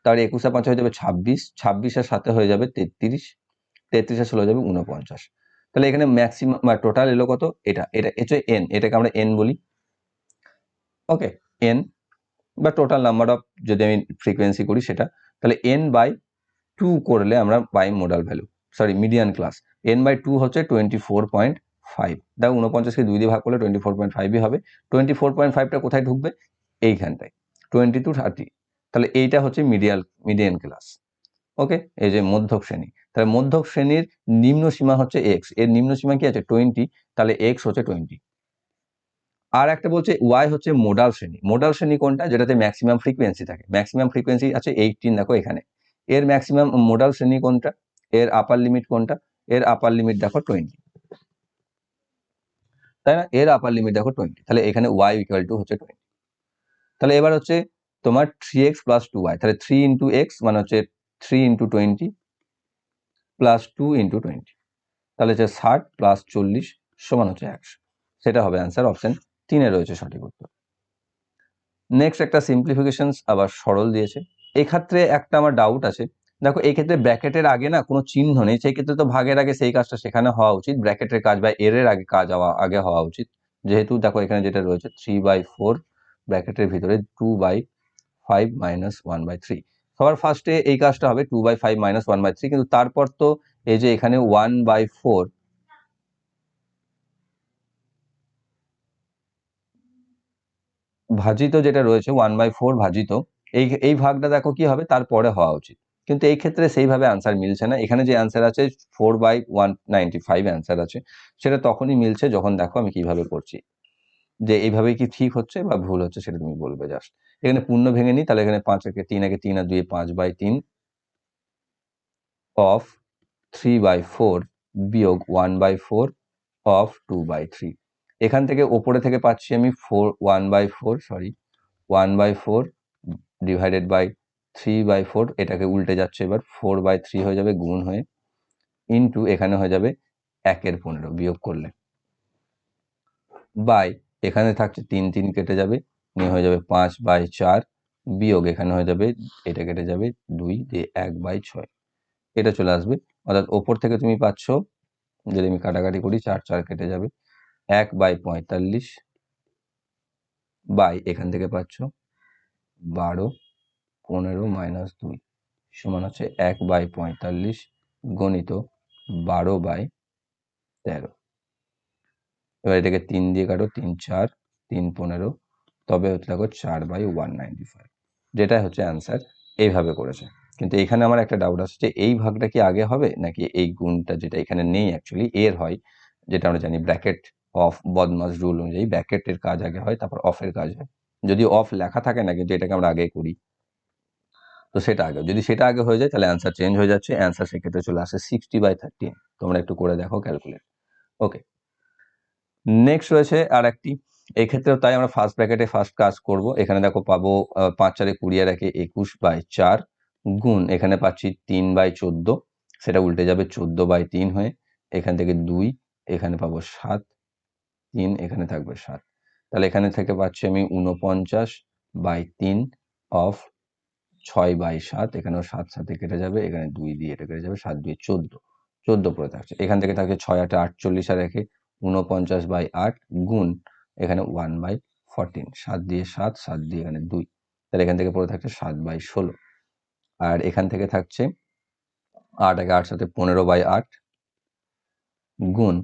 তাহলে 21 আর 5 হয়ে যাবে 26, 26 এর সাথে হয়ে যাবে 33, 33 আর 16 হয়ে যাবে 49। তাহলে এখানে ম্যাক্সিমাম বা টোটাল এলো কত? এটা হচ্ছে n, এটাকে আমরা n বলি। ওকে, n বা টোটাল নাম্বার অফ, যদি আমি ফ্রিকোয়েন্সি করি সেটা, তাহলে n/2 করলে আমরা পাই modal value, sorry median class. n/2 হচ্ছে 24.5। দেখো 49কে 2 দিয়ে ভাগ করলে 24.5ই হবে। 24.5টা কোথায় ঢুকবে? এইখানটায়, 20 to 30। তাহলে এইটা হচ্ছে মিডিয়ান ক্লাস। ওকে, এই যে মধ্যক শ্রেণী, তাহলে মধ্যক শ্রেণীর নিম্ন সীমা হচ্ছে x, এর নিম্ন সীমা কি আছে 20, তাহলে x হচ্ছে 20। আর একটা বলছে y হচ্ছে মোডাল শ্রেণী। মোডাল শ্রেণী কোনটা? যেটাতে ম্যাক্সিমাম ফ্রিকোয়েন্সি থাকে। ম্যাক্সিমাম ফ্রিকোয়েন্সি আছে 18, দেখো এখানে। এর ম্যাক্সিমাম মোডাল শ্রেণী কোনটা? এর আপার লিমিট কোনটা? এর আপার লিমিট দেখো 20, তাই না? এর আপার লিমিট দেখো 20, তাহলে এখানে y = হচ্ছে 20। তাহলে এবার হচ্ছে তোমার 3x + 2y, তাহলে 3 × x মানে হচ্ছে 3 × 20 প্লাস 2 × 20, তাহলে হচ্ছে 60 + 40 সমান হচ্ছে 100। সেটা হবে অ্যান্সার, অপশন 3 এ রয়েছে সঠিক উত্তর। নেক্সট একটা সিম্পলিফিকেশনস আবার সরল দিয়েছে। এই ক্ষেত্রে একটা আমার ডাউট আছে, দেখো এই ক্ষেত্রে ব্র্যাকেটের আগে না কোনো চিহ্ন নেই, সেই ক্ষেত্রে তো ভাগের আগে সেই কাজটা সেখানে হওয়া উচিত, ব্র্যাকেটের কাজ বা এর আগে কাজ আগে হওয়া উচিত। যেহেতু দেখো এখানে যেটা রয়েছে 3/4 ব্র্যাকেটের ভিতরে 2/5 - 1/3, সবার ফার্স্টে এই কাজটা হবে 2/5 - 1/3, কিন্তু তারপর তো এই যে এখানে 1/4 ভাজিত যেটা রয়েছে, 1/4 ভাজিত এই ভাগটা দেখো কি হবে তারপরে হওয়া উচিত, কিন্তু এই ক্ষেত্রে সেইভাবে আনসার মিলছে না। এখানে যে আনসার আছে 4/195 অ্যান্সার আছে, সেটা তখনই মিলছে যখন দেখো আমি কিভাবে করছি, যে এইভাবে কি ঠিক হচ্ছে বা ভুল হচ্ছে সেটা তুমি বলবে জাস্ট। এখানে পূর্ণ ভেঙে নিই, তাহলে এখানে 5 একে 3 একে 3 আর 2 5/3 অফ 3/4 বিয়োগ 1/4 অফ 2/3। এখান থেকে ওপরে থেকে পাচ্ছি আমি 1/4, সরি 1/4 ডিভাইডেড বাই 3/4, এটাকে উল্টে যাচ্ছে এবার 4/3 হয়ে যাবে গুণ হয়ে, ইন্টু এখানে হয়ে যাবে 1/15 বিয়োগ করলে, বাই এখানে থাকছে 3 কেটে যাবে, নিয়ে হয়ে যাবে 5/4 বিয়োগ এখানে হয়ে যাবে, এটা কেটে যাবে 2 দিয়ে 1/6, এটা চলে আসবে। অর্থাৎ ওপর থেকে তুমি পাচ্ছ, যদি আমি কাটাকাটি করি 4 কেটে যাবে, 1/45 বাই এখান থেকে পাচ্ছ 12 15 মাইনাস 2 সমান হচ্ছে 1/45 গণিত 12/13। এবার এটাকে 3 দিয়ে কাটো, 3 4 3 15, তবে হচ্ছে দেখো 4/195, যেটা হচ্ছে অ্যান্সার। এইভাবে করেছে। কিন্তু এখানে আমার একটা ডাউট আসছে যে এই ভাগটা কি আগে হবে নাকি এই গুণটা, যেটা এখানে নেই অ্যাকচুয়ালি, এর হয়, যেটা আমরা জানি ব্র্যাকেট অফ বদমাস রুল অনুযায়ী ব্র্যাকেটের কাজ আগে হয়, তারপর অফের কাজ হয়। যদি অফ লেখা থাকে না, কিন্তু এটাকে আমরা আগে করি, তো সেটা আগে, যদি সেটা আগে হয়ে যায় তাহলে অ্যান্সার চেঞ্জ হয়ে যাচ্ছে, অ্যান্সার সেক্ষেত্রে চলে আসে 60/13। তোমরা একটু করে দেখো ক্যালকুলেট। ওকে, নেক্সট রয়েছে আর একটি, এই ক্ষেত্রেও তাই আমরা ফার্স্ট ব্র্যাকেটে ফার্স্ট কাজ করব। এখানে দেখো পাবো 5 4 20 আর 21/4 গুণ এখানে পাচ্ছি 3/14, সেটা উল্টে যাবে 14/3 হয়ে, এখান থেকে 2, এখানে পাবো 7, 3 এখানে থাকবে 7, তাহলে এখানে থেকে পাচ্ছি আমি 49/3 অফ 6/7, এখানেও 7 7 কেটে যাবে, এখানে 2 দিয়ে এটা কেটে যাবে, 7 2 14, 14 পড়ে থাকছে, এখান থেকে থাকছে 6 8 48 আর 49/8 গুণ এখানে 1/14, 7 দিয়ে 7 7 দিয়ে এখানে 2, তাহলে এখান থেকে পড়ে থাকছে 7/16, আর এখান থেকে থাকছে 8 8 সাথে 15/8 গুণ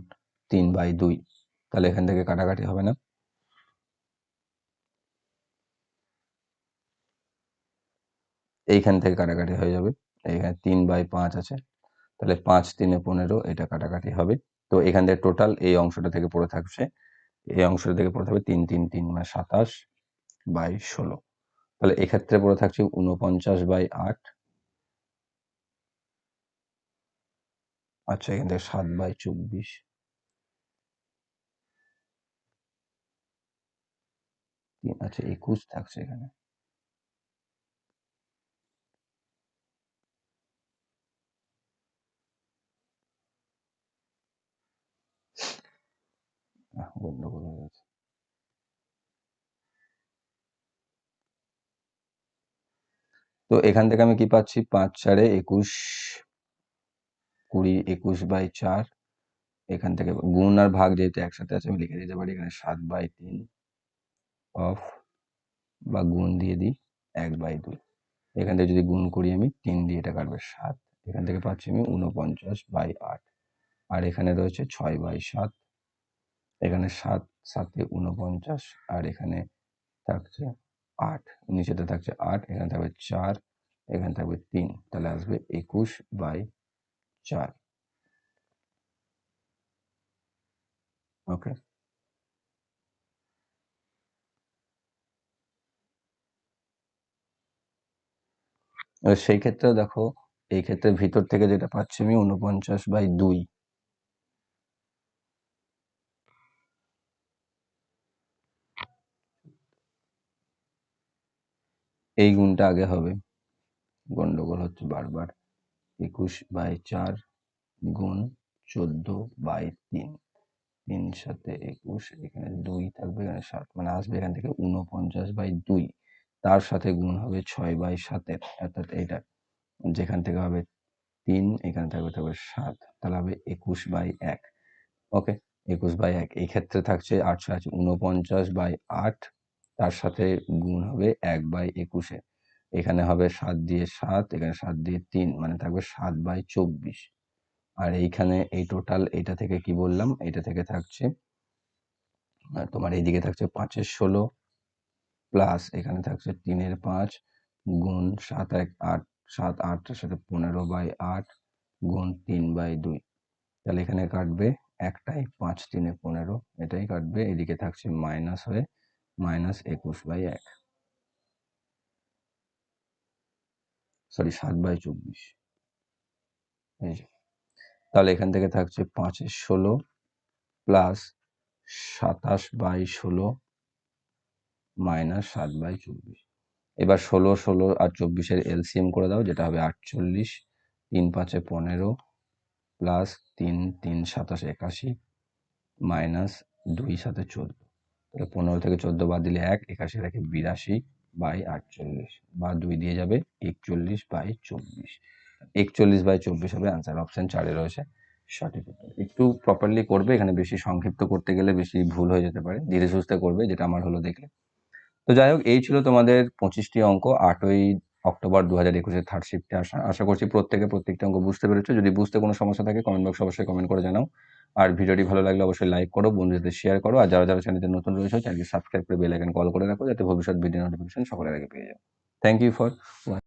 3/2, তাহলে এখান থেকে কাটাকাটি হবে না, এইখান থেকে কাটাকাটি হয়ে যাবে, এখানে 3/5 আছে, তাহলে 5 3 15, এটা কাটাকাটি হবে। তো এখান থেকে টোটাল এই অংশটা থেকে পড়ে থাকছে, এই অংশটা থেকে পড়ে থাকবে 3 3 3 মানে 27/16, তাহলে এক্ষেত্রে পড়ে থাকছে 49/8, আচ্ছা এখান থেকে 7/24, আচ্ছা 21 থাকছে এখানে, গন্ডগোল হয়ে গেছে। তো এখান থেকে আমি কি পাচ্ছি, 5 4 21 20 21/4, এখান থেকে গুণ আর ভাগ যেহেতু একসাথে আছে আমি লিখে দিতে পারি এখানে 7/3 অফ, বা গুণ দিয়ে দিই 1/2, এখান থেকে যদি গুণ করি আমি 3 দিয়ে এটা কাটবে 7, এখান থেকে পাচ্ছি আমি 49/8, আর এখানে রয়েছে 6/7, এখানে 7 7 49, আর এখানে থাকছে 8, নিচেতে থাকছে 8, এখানে থাকবে 4, এখানে থাকবে 3, তাহলে আসবে 21/4। ওকে, এবার সেই ক্ষেত্রে দেখো, এই ক্ষেত্রে ভিতর থেকে যেটা পাচ্ছি আমি 49/2, এই গুণটা আগে হবে, গন্ডগোল হচ্ছে বারবার, 21/4 গুণ 14/3, 3 7 21, এখানে 2 থাকবে, এখানে 7, মানে আসবে এখান থেকে 49/2, তার সাথে গুণ হবে 6/7, অর্থাৎ এটা যেখান থেকে হবে 3, এখানে থাকবে 7, তাহলে হবে 21/1। ওকে, 21/1, এই ক্ষেত্রে থাকছে 8 আছে 49/8, তার সাথে গুণ হবে 1/21, এখানে হবে 7 দিয়ে 7, এখানে 7 দিয়ে 3, মানে থাকবে 7/24, আর এইখানে এই টোটাল এটা থেকে কি বললাম, এটা থেকে থাকছে তোমার এইদিকে থাকছে 5 16 প্লাস এখানে থাকছে 3 5 গুণ 7 1 8, 7 8 এর সাথে 15/8 গুণ 3/2, তাহলে এখানে কাটবে একটাই, 5 3 15, এটাই কাটবে, এদিকে থাকছে মাইনাস হয়ে -21/1, সরি 7/24, এই যে, তাহলে এখান থেকে থাকছে 5 16 প্লাস 27/16 মাইনাস 7/24। এবার 16, 16 আর 24-এর এলসিএম করে দাও, যেটা হবে 48, 3 5 15 প্লাস 3 3 27 81 মাইনাস 2 7 14। তাহলে 15 থেকে 14 বাদ দিলে 1, 81 থেকে 82/48 বা 2 দিয়ে যাবে 41/24। 41/24 হবে আনসার, অপশন 4-এ রয়েছে সঠিক উত্তর। একটু প্রপারলি করবে, এখানে বেশি সংক্ষিপ্ত করতে গেলে বেশি ভুল হয়ে যেতে পারে, ধীরে সুস্থে করবে, যেটা আমার হলো দেখলে। তো যাই হোক, এই ছিল তোমাদের 25টি অঙ্ক 8ই অক্টোবর 2021-এর থার্ড শিফটে আসা। আশা করছি প্রত্যেকটি অঙ্ক বুঝতে পেরেছো। যদি বুঝতে কোনো সমস্যা থাকে কমেন্ট বক্সে অবশ্যই কমেন্ট করে জানাও। আর ভিডিওটি ভালো লাগলে অবশ্যই লাইক করো, বন্ধুদের শেয়ার করো, আর যারা চ্যানেলে নতুন রয়েছে চ্যানেলকে সাবস্ক্রাইব করে বেল আইকন কল করে রাখো, যাতে ভবিষ্যৎ ভিডিও নোটিফিকেশন সকলের আগে পেয়ে যাও। Thank you for